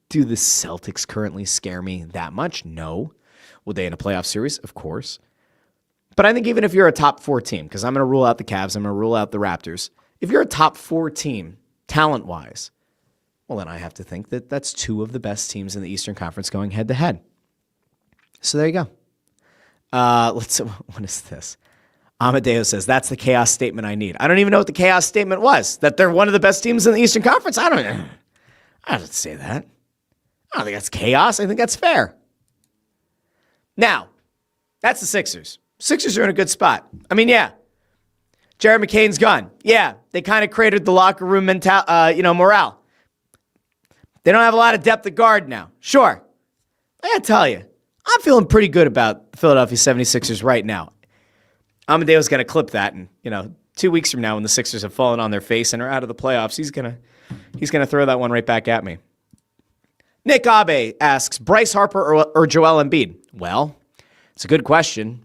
Do the Celtics currently scare me that much? No. Would they in a playoff series? Of course. But I think even if you're a top 4 team, because I'm going to rule out the Cavs, I'm going to rule out the Raptors. If you're a top 4 team, talent-wise, well, then I have to think that that's two of the best teams in the Eastern Conference going head-to-head. So there you go. What is this? Amadeo says, that's the chaos statement I need. I don't even know what the chaos statement was. That they're one of the best teams in the Eastern Conference? I don't say that. I don't think that's chaos. I think that's fair. Now, that's the Sixers. Sixers are in a good spot. I mean, yeah. Jared McCain's gone. Yeah, they kind of created the locker room morale. They don't have a lot of depth at guard now. Sure. I gotta tell you, I'm feeling pretty good about the Philadelphia 76ers right now. Amadeo's going to clip that, and 2 weeks from now, when the Sixers have fallen on their face and are out of the playoffs, he's gonna throw that one right back at me. Nick Abe asks, Bryce Harper or Joel Embiid? Well, it's a good question.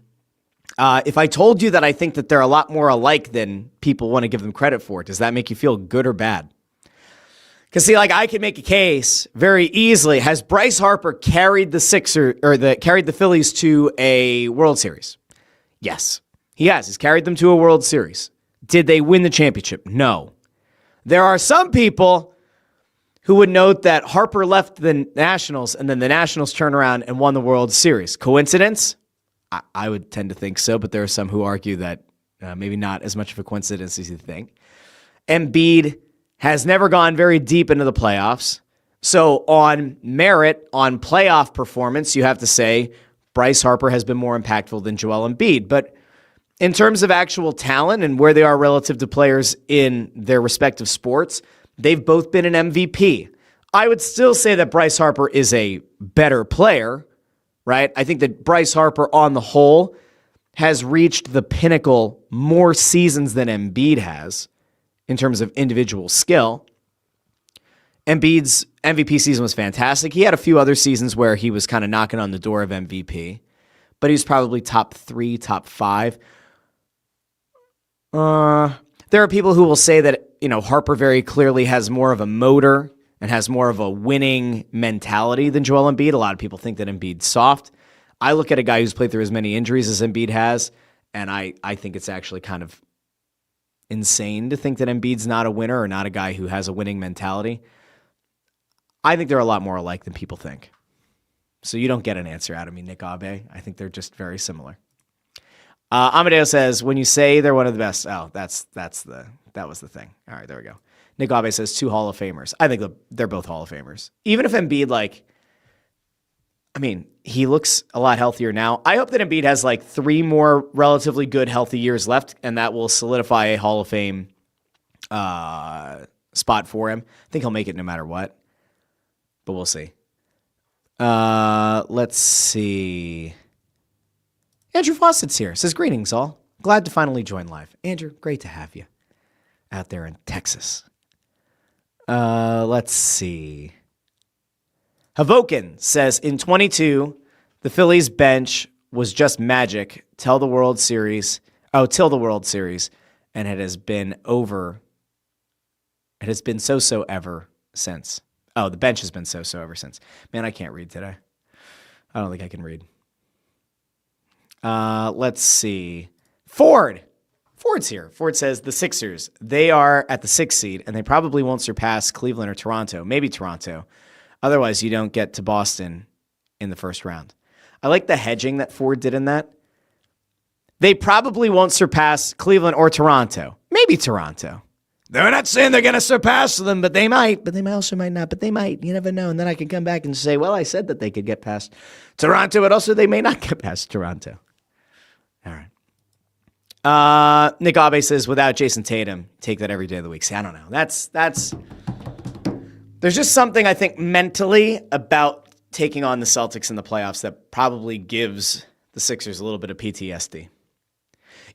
If I told you that I think that they're a lot more alike than people want to give them credit for, does that make you feel good or bad? Because I could make a case very easily. Has Bryce Harper carried the Phillies to a World Series? Yes, he has. He's carried them to a World Series. Did they win the championship? No. There are some people who would note that Harper left the Nationals and then the Nationals turned around and won the World Series. Coincidence? I would tend to think so, but there are some who argue that maybe not as much of a coincidence as you think. Embiid has never gone very deep into the playoffs. So on merit, on playoff performance, you have to say Bryce Harper has been more impactful than Joel Embiid. But in terms of actual talent and where they are relative to players in their respective sports, they've both been an MVP. I would still say that Bryce Harper is a better player, right? I think that Bryce Harper on the whole has reached the pinnacle more seasons than Embiid has in terms of individual skill. Embiid's MVP season was fantastic. He had a few other seasons where he was kind of knocking on the door of MVP, but he was probably top 3, top 5. There are people who will say that, Harper very clearly has more of a motor and has more of a winning mentality than Joel Embiid. A lot of people think that Embiid's soft. I look at a guy who's played through as many injuries as Embiid has, and I think it's actually kind of insane to think that Embiid's not a winner or not a guy who has a winning mentality. I think they're a lot more alike than people think. So you don't get an answer out of me, Nick Abe. I think they're just very similar. Amadeo says, when you say they're one of the best, that was the thing. All right, there we go. Nick Abe says 2 Hall of Famers. I think they're both Hall of Famers. Even if Embiid, he looks a lot healthier now. I hope that Embiid has 3 more relatively good, healthy years left, and that will solidify a Hall of Fame spot for him. I think he'll make it no matter what, but we'll see. Let's see. Andrew Fawcett's here. Says, greetings all. Glad to finally join live. Andrew, great to have you out there in Texas. Let's see. Havokin says, in 22, the Phillies bench was just magic till the World Series, and it has been so ever since. Oh, the bench has been so ever since. Man, I can't read today. I don't think I can read. Let's see. Ford's here. Ford says the Sixers, they are at the 6th seed, and they probably won't surpass Cleveland or Toronto. Maybe Toronto. Otherwise, you don't get to Boston in the first round. I like the hedging that Ford did in that. They probably won't surpass Cleveland or Toronto. Maybe Toronto. They're not saying they're going to surpass them, but they might. But they also might not. But they might. You never know. And then I can come back and say, well, I said that they could get past Toronto, but also they may not get past Toronto. All right. Nick Abe says, without Jason Tatum, take that every day of the week. See, I don't know. That's There's just something I think mentally about taking on the Celtics in the playoffs that probably gives the Sixers a little bit of PTSD.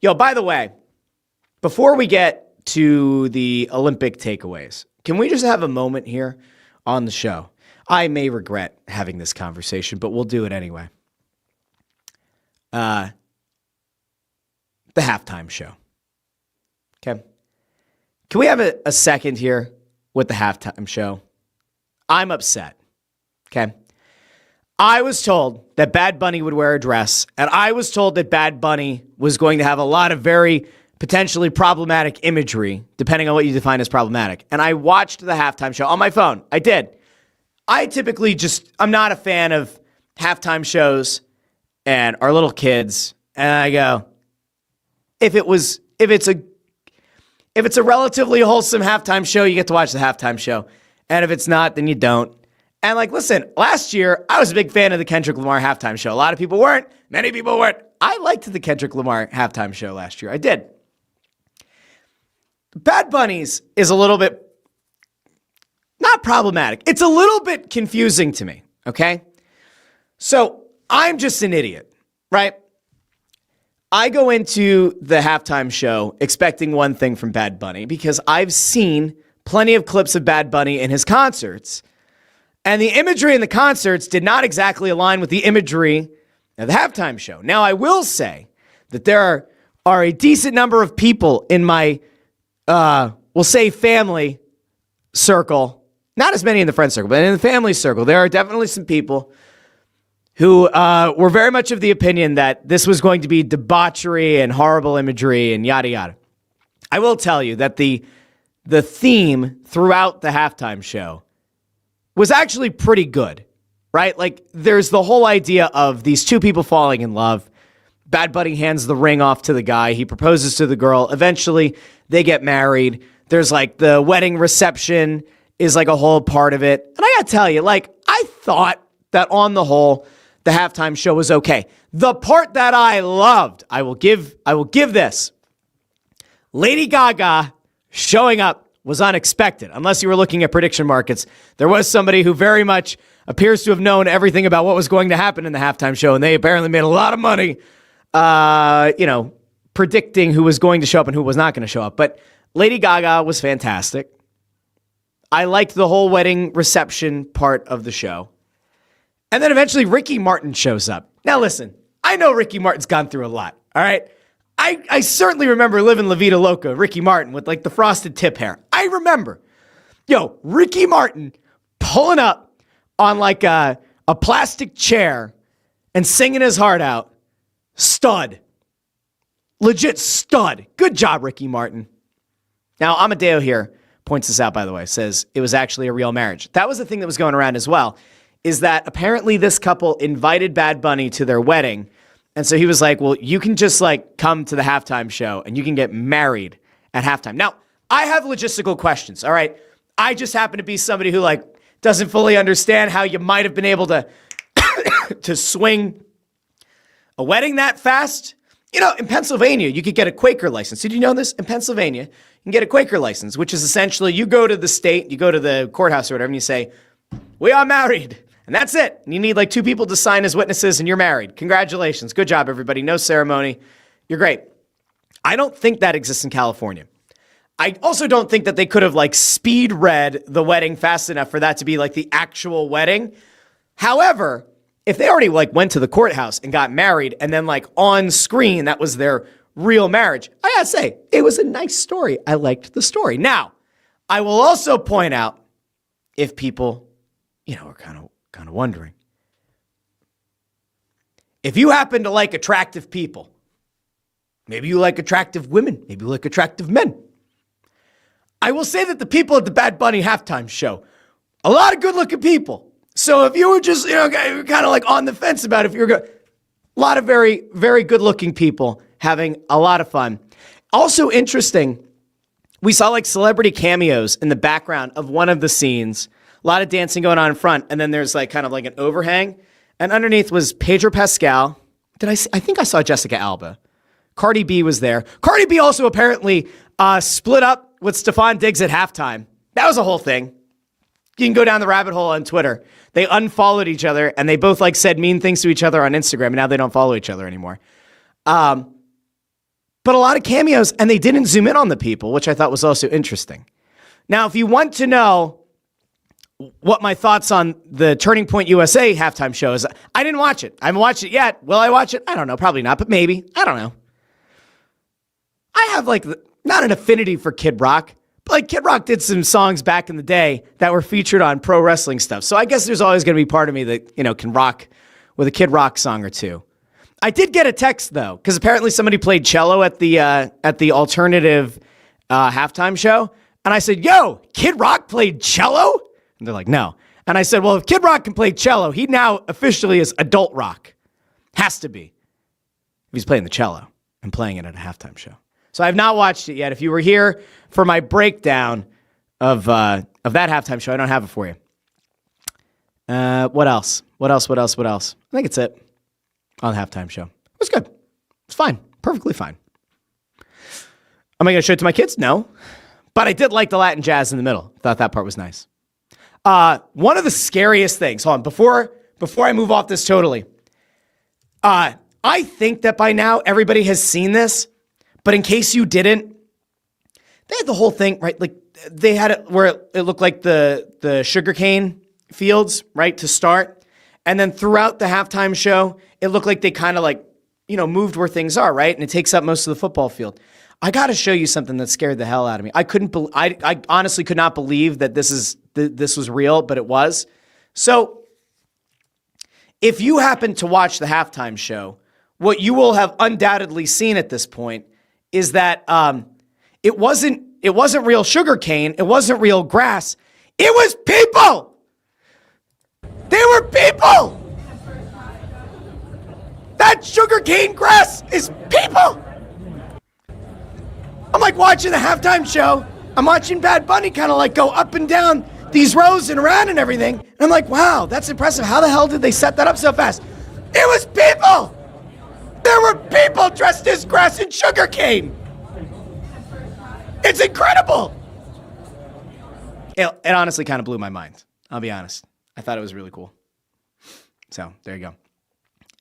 Yo, by the way, before we get to the Olympic takeaways, can we just have a moment here on the show? I may regret having this conversation, but we'll do it anyway. The halftime show. Okay. Can we have a second here with the halftime show? I'm upset. Okay. I was told that Bad Bunny would wear a dress, and I was told that Bad Bunny was going to have a lot of very potentially problematic imagery, depending on what you define as problematic. And I watched the halftime show on my phone. I did. I typically I'm not a fan of halftime shows and our little kids. And I go, if it's a relatively wholesome halftime show, you get to watch the halftime show. And if it's not, then you don't. And like, listen, last year, I was a big fan of the Kendrick Lamar halftime show. A lot of people weren't. Many people weren't. I liked the Kendrick Lamar halftime show last year. I did. Bad Bunny's is a little bit not problematic. It's a little bit confusing to me, okay? So I'm just an idiot, right? I go into the halftime show expecting one thing from Bad Bunny because I've seen plenty of clips of Bad Bunny in his concerts, and the imagery in the concerts did not exactly align with the imagery of the halftime show. Now, I will say that there are a decent number of people in my, we'll say family circle, not as many in the friend circle, but in the family circle, there are definitely some people who were very much of the opinion that this was going to be debauchery and horrible imagery and yada, yada. I will tell you that the theme throughout the halftime show was actually pretty good, right? Like, there's the whole idea of these two people falling in love. Bad Bunny hands the ring off to the guy. He proposes to the girl. Eventually, they get married. There's like the wedding reception is like a whole part of it. And I gotta tell you, like, I thought that on the whole, the halftime show was okay. The part that I loved, I will give this. Lady Gaga showing up was unexpected. Unless you were looking at prediction markets, there was somebody who very much appears to have known everything about what was going to happen in the halftime show, and they apparently made a lot of money, predicting who was going to show up and who was not going to show up. But Lady Gaga was fantastic. I liked the whole wedding reception part of the show. And then eventually Ricky Martin shows up. Now listen, I know Ricky Martin's gone through a lot, all right? I certainly remember living La Vida Loca, Ricky Martin, with like the frosted tip hair. I remember. Yo, Ricky Martin pulling up on like a plastic chair and singing his heart out. Stud. Legit stud. Good job, Ricky Martin. Now, Amadeo here points this out, by the way, says it was actually a real marriage. That was the thing that was going around as well, is that apparently this couple invited Bad Bunny to their wedding. And so he was like, well, you can just like come to the halftime show and you can get married at halftime. Now, I have logistical questions, all right? I just happen to be somebody who like doesn't fully understand how you might have been able to to swing a wedding that fast. You know, in Pennsylvania, you could get a Quaker license. Did you know this? In Pennsylvania, you can get a Quaker license, which is essentially you go to the state, you go to the courthouse or whatever, and you say, we are married. And that's it. And you need like two people to sign as witnesses and you're married. Congratulations. Good job, everybody. No ceremony. You're great. I don't think that exists in California. I also don't think that they could have like speed read the wedding fast enough for that to be like the actual wedding. However, if they already like went to the courthouse and got married and then like on screen, that was their real marriage, I gotta say, it was a nice story. I liked the story. Now, I will also point out if people, are kind of wondering. If you happen to like attractive people, maybe you like attractive women, maybe you like attractive men. I will say that the people at the Bad Bunny halftime show, a lot of good-looking people. So if you were just, kind of like on the fence about it, if you're good, a lot of very, very good-looking people having a lot of fun. Also interesting, we saw like celebrity cameos in the background of one of the scenes. A lot of dancing going on in front, and then there's like kind of like an overhang. And underneath was Pedro Pascal. I think I saw Jessica Alba. Cardi B was there. Cardi B also apparently split up with Stephon Diggs at halftime. That was a whole thing. You can go down the rabbit hole on Twitter. They unfollowed each other, and they both like said mean things to each other on Instagram, and now they don't follow each other anymore. But a lot of cameos, and they didn't zoom in on the people, which I thought was also interesting. Now, if you want to know what my thoughts on the Turning Point USA halftime show is, I didn't watch it. I haven't watched it yet. Will I watch it? I don't know. Probably not, but maybe. I don't know. I have like not an affinity for Kid Rock, but like Kid Rock did some songs back in the day that were featured on pro wrestling stuff. So I guess there's always going to be part of me that, can rock with a Kid Rock song or two. I did get a text though, because apparently somebody played cello at the alternative halftime show. And I said, yo, Kid Rock played cello? And they're like, no. And I said, well, if Kid Rock can play cello, he now officially is adult rock. Has to be. If he's playing the cello and playing it at a halftime show. So I have not watched it yet. If you were here for my breakdown of that halftime show, I don't have it for you. What else? I think it's it on the halftime show. It was good. It's fine. Perfectly fine. Am I going to show it to my kids? No. But I did like the Latin jazz in the middle. Thought that part was nice. One of the scariest things, hold on, before I move off this totally, I think that by now everybody has seen this, but in case you didn't, they had the whole thing, right? Like they had it where it looked like the sugarcane fields, right, to start. And then throughout the halftime show, it looked like they kind of like, moved where things are, right? And it takes up most of the football field. I got to show you something that scared the hell out of me. I honestly could not believe that this was real, but it was. So if you happen to watch the halftime show, what you will have undoubtedly seen at this point is that it wasn't real sugar cane. It wasn't real grass. It was people. They were people. That sugar cane grass is people. I'm like watching the halftime show. I'm watching Bad Bunny kind of like go up and down these rows and around and everything. And I'm like, wow, that's impressive. How the hell did they set that up so fast? It was people. There were people dressed as grass and sugar cane. It's incredible. It honestly kind of blew my mind. I'll be honest. I thought it was really cool. So there you go.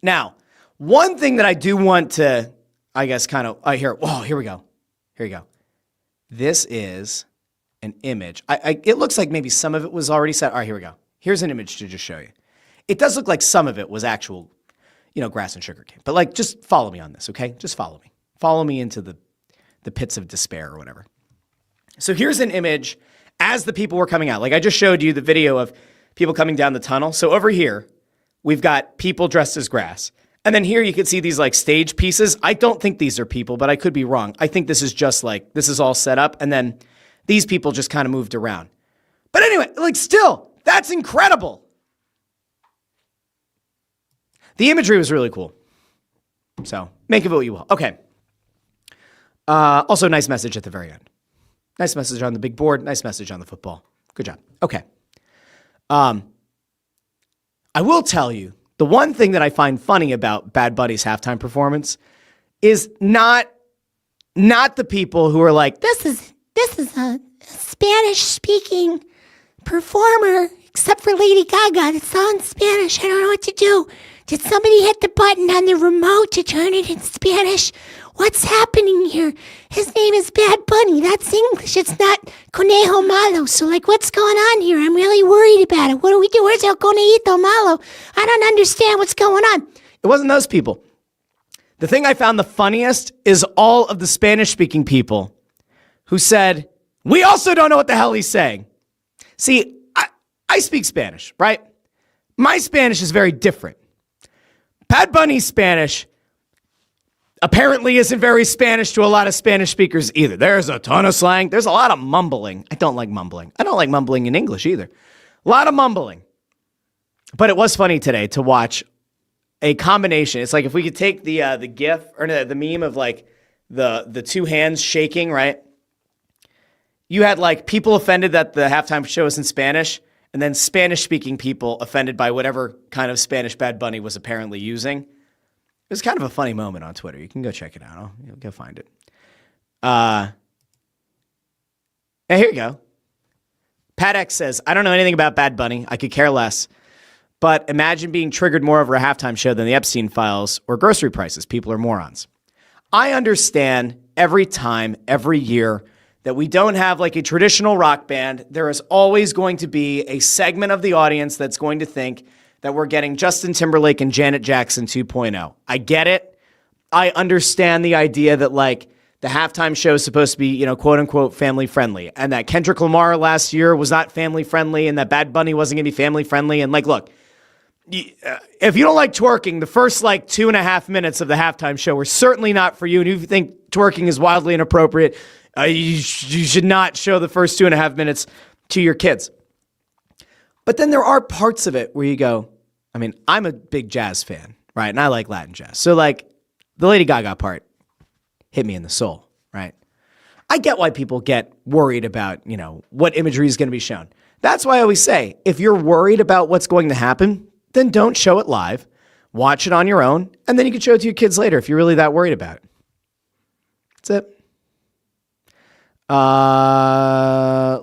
Now, one thing that I do want to, I guess, kind of, here we go. Here you go. This is an image. It looks like maybe some of it was already set. All right, here we go. Here's an image to just show you. It does look like some of it was actual, grass and sugar cane. But like, just follow me on this, okay? Just follow me. Follow me into the pits of despair or whatever. So here's an image as the people were coming out. Like I just showed you the video of people coming down the tunnel. So over here, we've got people dressed as grass. And then here you can see these like stage pieces. I don't think these are people, but I could be wrong. I think this is just like, this is all set up. And then these people just kind of moved around. But anyway, like still, that's incredible. The imagery was really cool. So make of it what you will. Okay. Also, nice message at the very end. Nice message on the big board. Nice message on the football. Good job. Okay. I will tell you, the one thing that I find funny about Bad Bunny's halftime performance is not the people who are like, this is a Spanish-speaking performer, except for Lady Gaga. It's all in Spanish. I don't know what to do. Did somebody hit the button on the remote to turn it in Spanish? What's happening here? His name is Bad Bunny. That's English. It's not Conejo Malo. So, like, what's going on here? I'm really worried about it. What do we do? Where's El Conejito Malo? I don't understand what's going on. It wasn't those people. The thing I found the funniest is all of the Spanish-speaking people who said, we also don't know what the hell he's saying. See, I speak Spanish, right? My Spanish is very different. Bad Bunny's Spanish apparently isn't very Spanish to a lot of Spanish speakers either. There's a ton of slang. There's a lot of mumbling. I don't like mumbling. I don't like mumbling in English either. A lot of mumbling. But it was funny today to watch a combination. It's like if we could take the GIF or the meme of like the two hands shaking, right? You had like people offended that the halftime show was in Spanish, and then Spanish-speaking people offended by whatever kind of Spanish Bad Bunny was apparently using. It was kind of a funny moment on Twitter. You can go check it out. You'll go find it. And here you go. Pat X says, I don't know anything about Bad Bunny. I could care less. But imagine being triggered more over a halftime show than the Epstein files or grocery prices. People are morons. I understand every time, every year, that we don't have like a traditional rock band. There is always going to be a segment of the audience that's going to think that we're getting Justin Timberlake and Janet Jackson 2.0. I get it. I understand the idea that like the halftime show is supposed to be, quote unquote, family friendly, and that Kendrick Lamar last year was not family friendly, and that Bad Bunny wasn't going to be family friendly. And like, look, if you don't like twerking, the first like 2.5 minutes of the halftime show were certainly not for you. And if you think twerking is wildly inappropriate, you should not show the first 2.5 minutes to your kids. But then there are parts of it where you go, I mean, I'm a big jazz fan, right? And I like Latin jazz. So like the Lady Gaga part hit me in the soul, right? I get why people get worried about, what imagery is going to be shown. That's why I always say, if you're worried about what's going to happen, then don't show it live. Watch it on your own, and then you can show it to your kids later if you're really that worried about it. That's it.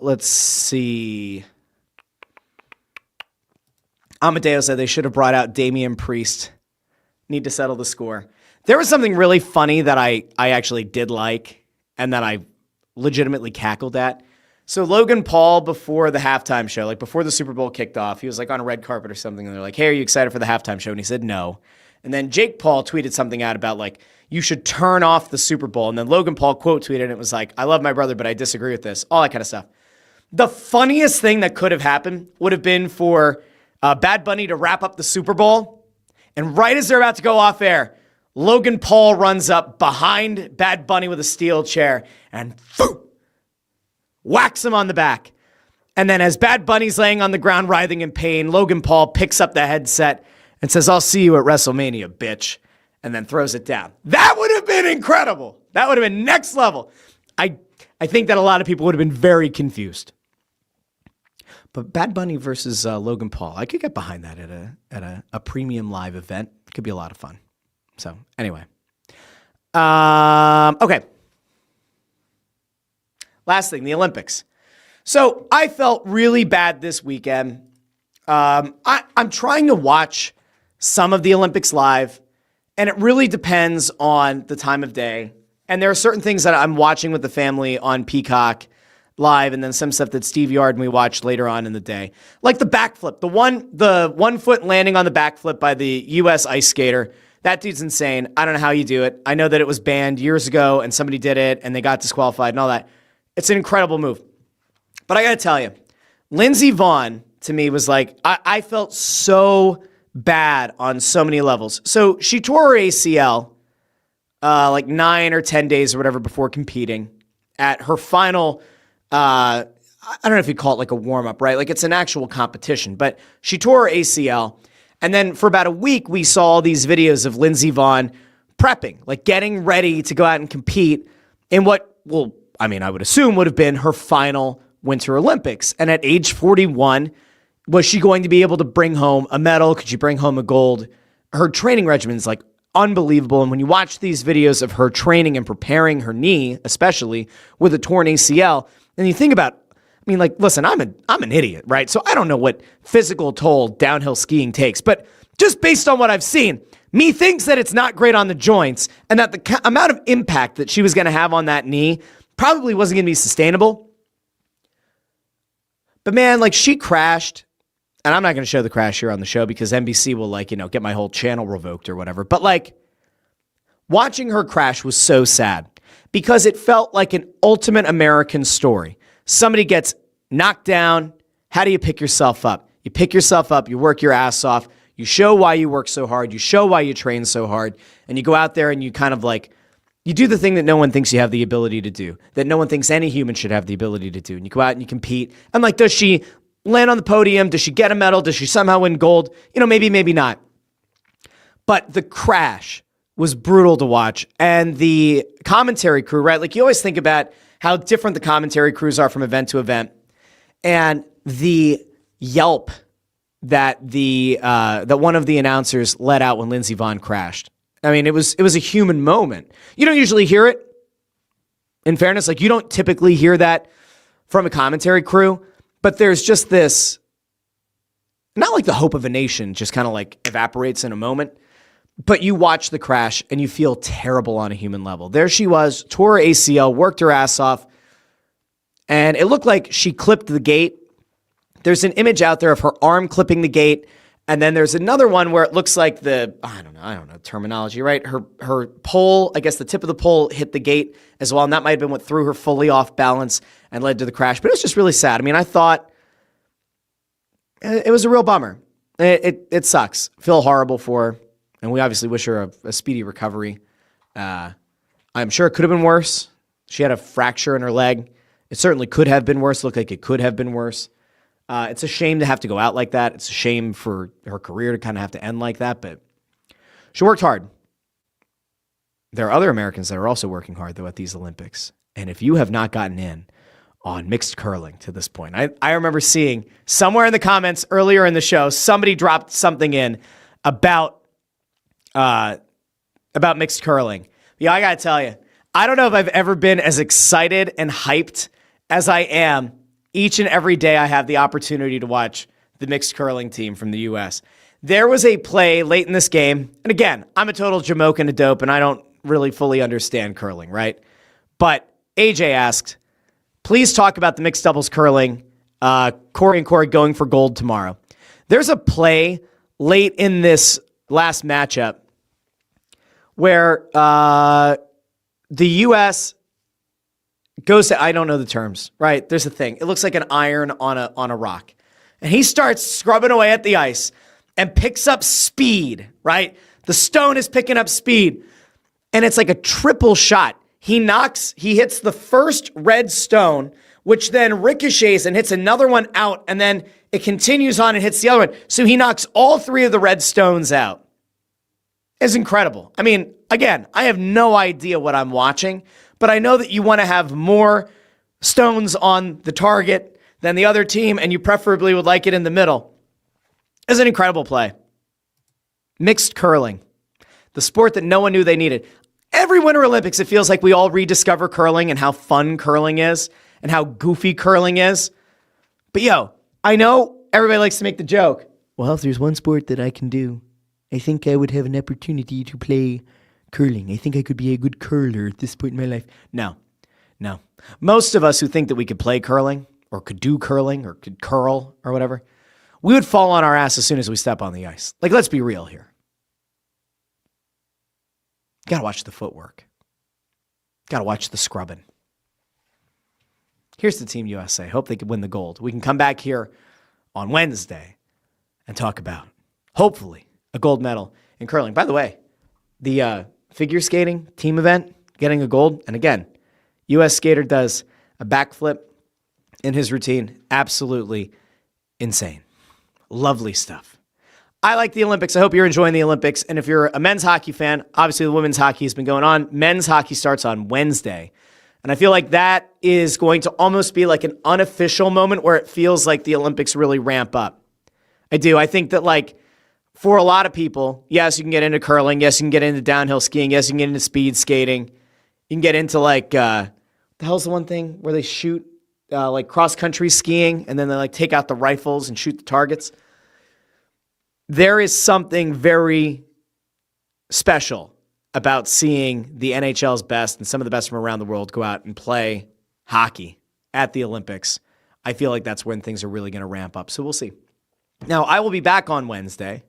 Let's see. Amadeo said they should have brought out Damian Priest. Need to settle the score. There was something really funny that I actually did like and that I legitimately cackled at. So Logan Paul, before the halftime show, like before the Super Bowl kicked off, he was like on a red carpet or something, and they're like, hey, are you excited for the halftime show? And he said no. And then Jake Paul tweeted something out about like, you should turn off the Super Bowl. And then Logan Paul quote tweeted, and it was like, I love my brother, but I disagree with this. All that kind of stuff. The funniest thing that could have happened would have been for Bad Bunny to wrap up the Super Bowl. And right as they're about to go off air, Logan Paul runs up behind Bad Bunny with a steel chair and whacks him on the back. And then as Bad Bunny's laying on the ground writhing in pain, Logan Paul picks up the headset and says, I'll see you at WrestleMania, bitch. And then throws it down. That would have been incredible. That would have been next level. I think that a lot of people would have been very confused. But Bad Bunny versus Logan Paul, I could get behind that at a premium live event. It could be a lot of fun. So anyway. Okay. Last thing, the Olympics. So I felt really bad this weekend. I'm trying to watch some of the Olympics live, and it really depends on the time of day. And there are certain things that I'm watching with the family on Peacock live, and then some stuff that Steve Yard and we watched later on in the day. Like the backflip, the 1 foot landing on the backflip by the U.S. ice skater. That dude's insane. I don't know how you do it. I know that it was banned years ago, and somebody did it, and they got disqualified and all that. It's an incredible move. But I got to tell you, Lindsey Vonn, to me, was like, I felt so bad on so many levels. So she tore her ACL like 9 or 10 days or whatever before competing at her final, I don't know if you call it like a warm-up, right? Like it's an actual competition. But she tore her ACL. And then for about a week, we saw these videos of Lindsey Vonn prepping, like getting ready to go out and compete in what I would assume would have been her final Winter Olympics. And at age 41, was she going to be able to bring home a medal? Could she bring home a gold? Her training regimen is like unbelievable. And when you watch these videos of her training and preparing her knee, especially with a torn ACL, and you think about, listen, I'm an idiot, right? So I don't know what physical toll downhill skiing takes, but just based on what I've seen, me thinks that it's not great on the joints and that the amount of impact that she was going to have on that knee probably wasn't going to be sustainable. But man, like she crashed, and I'm not going to show the crash here on the show because NBC will get my whole channel revoked or whatever. But like watching her crash was so sad because it felt like an ultimate American story. Somebody gets knocked down. How do you pick yourself up? You pick yourself up, you work your ass off, you show why you work so hard, you show why you train so hard, and you go out there and you kind of like, you do the thing that no one thinks you have the ability to do, that no one thinks any human should have the ability to do. And you go out and you compete. And like, does she land on the podium? Does she get a medal? Does she somehow win gold? Maybe, maybe not. But the crash was brutal to watch. And the commentary crew, right? Like you always think about how different the commentary crews are from event to event. And the yelp that that one of the announcers let out when Lindsey Vonn crashed. I mean, it was a human moment. You don't usually hear it. In fairness, like you don't typically hear that from a commentary crew, But there's just this, not like the hope of a nation just kind of like evaporates in a moment, but you watch the crash and you feel terrible on a human level. There she was, tore her ACL, worked her ass off, and it looked like she clipped the gate. There's an image out there of her arm clipping the gate, and then there's another one where it looks like I don't know terminology, right? Her pole, I guess the tip of the pole hit the gate as well, and that might have been what threw her fully off balance and led to the crash. But it was just really sad. I mean, I thought it was a real bummer. It sucks. Feel horrible for her, and we obviously wish her a speedy recovery. I'm sure it could have been worse. She had a fracture in her leg. It certainly could have been worse. Looked like it could have been worse. It's a shame to have to go out like that. It's a shame for her career to kind of have to end like that, but she worked hard. There are other Americans that are also working hard, though, at these Olympics. And if you have not gotten in on mixed curling to this point, I remember seeing somewhere in the comments earlier in the show, somebody dropped something in about mixed curling. Yeah, I got to tell you, I don't know if I've ever been as excited and hyped as I am each and every day I have the opportunity to watch the mixed curling team from the U.S. There was a play late in this game, and again, I'm a total jamoke and a dope, and I don't really fully understand curling, right? But AJ asked, please talk about the mixed doubles curling, Corey and Corey going for gold tomorrow. There's a play late in this last matchup where the U.S. goes to, I don't know the terms, right? There's a thing. It looks like an iron on a rock. And he starts scrubbing away at the ice and picks up speed, right? The stone is picking up speed. And it's like a triple shot. He hits the first red stone, which then ricochets and hits another one out. And then it continues on and hits the other one. So he knocks all three of the red stones out. It's incredible. I mean, again, I have no idea what I'm watching, but I know that you want to have more stones on the target than the other team, and you preferably would like it in the middle. It's an incredible play. Mixed curling, the sport that no one knew they needed. Every Winter Olympics, it feels like we all rediscover curling and how fun curling is and how goofy curling is. But I know everybody likes to make the joke. Well, if there's one sport that I can do, I think I would have an opportunity to play curling. I think I could be a good curler at this point in my life. No. Most of us who think that we could play curling or could do curling or could curl or whatever, we would fall on our ass as soon as we step on the ice. Like, let's be real here. Got to watch the footwork. Got to watch the scrubbing. Here's the Team USA. Hope they can win the gold. We can come back here on Wednesday and talk about, hopefully, a gold medal in curling. By the way, the figure skating team event, getting a gold. And again, U.S. skater does a backflip in his routine. Absolutely insane. Lovely stuff. I like the Olympics. I hope you're enjoying the Olympics. And if you're a men's hockey fan, obviously the women's hockey has been going on. Men's hockey starts on Wednesday. And I feel like that is going to almost be like an unofficial moment where it feels like the Olympics really ramp up. I do. I think that for a lot of people, yes, you can get into curling. Yes, you can get into downhill skiing. Yes, you can get into speed skating. You can get into the hell's the one thing where they shoot cross-country skiing and then they take out the rifles and shoot the targets. There is something very special about seeing the NHL's best and some of the best from around the world go out and play hockey at the Olympics. I feel like that's when things are really going to ramp up. So we'll see. Now, I will be back on Wednesday.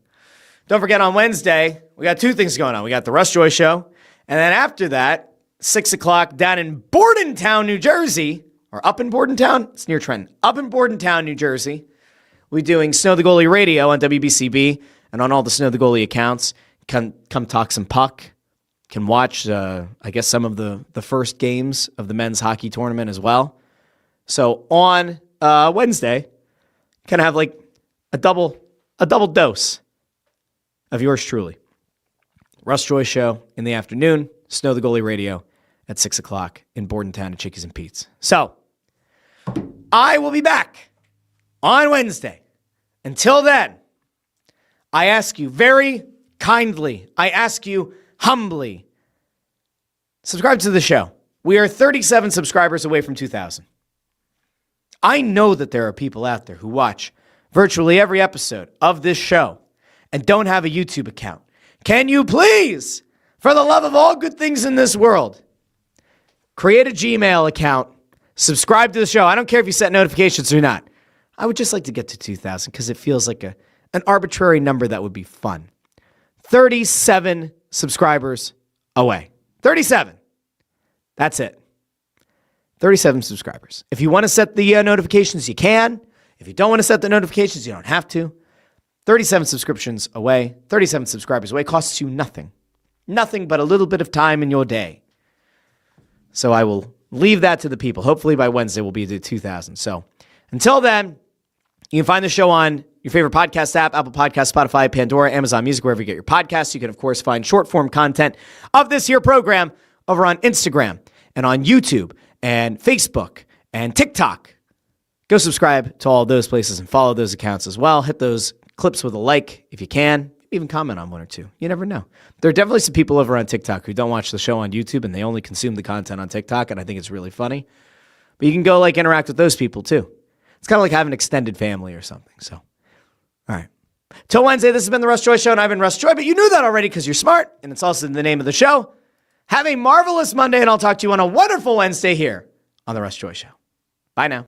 Don't forget, on Wednesday, we got two things going on. We got the Russ Joy Show, and then after that, 6 o'clock down in Bordentown, New Jersey, or up in Bordentown? It's near Trenton. Up in Bordentown, New Jersey, we're doing Snow the Goalie Radio on WBCB and on all the Snow the Goalie accounts. Come talk some puck. Can watch, some of the first games of the men's hockey tournament as well. So on Wednesday, kind of have a double dose of yours truly. Russ Joy Show in the afternoon, Snow the Goalie Radio at 6 o'clock in Bordentown at Chickies and Pete's. So, I will be back on Wednesday. Until then, I ask you very kindly, I ask you humbly, subscribe to the show. We are 37 subscribers away from 2,000. I know that there are people out there who watch virtually every episode of this show and don't have a YouTube account. Can you please, for the love of all good things in this world, create a Gmail account, subscribe to the show. I don't care if you set notifications or not. I would just like to get to 2,000 because it feels like an arbitrary number that would be fun. 37 subscribers away. 37. That's it. 37 subscribers. If you want to set the notifications, you can. If you don't want to set the notifications, you don't have to. 37 subscriptions away. 37 subscribers away. Costs you nothing. Nothing but a little bit of time in your day. So I will leave that to the people. Hopefully by Wednesday we'll be at 2,000. So until then, you can find the show on your favorite podcast app, Apple Podcasts, Spotify, Pandora, Amazon Music, wherever you get your podcasts. You can, of course, find short-form content of this here program over on Instagram and on YouTube and Facebook and TikTok. Go subscribe to all those places and follow those accounts as well. Hit those clips with a like if you can. Even comment on one or two. You never know. There are definitely some people over on TikTok who don't watch the show on YouTube and they only consume the content on TikTok, and I think it's really funny. But you can go interact with those people too. It's kind of like having an extended family or something. So, all right. Till Wednesday, this has been the Russ Joy Show, and I've been Russ Joy, but you knew that already because you're smart, and it's also the name of the show. Have a marvelous Monday, and I'll talk to you on a wonderful Wednesday here on the Russ Joy Show. Bye now.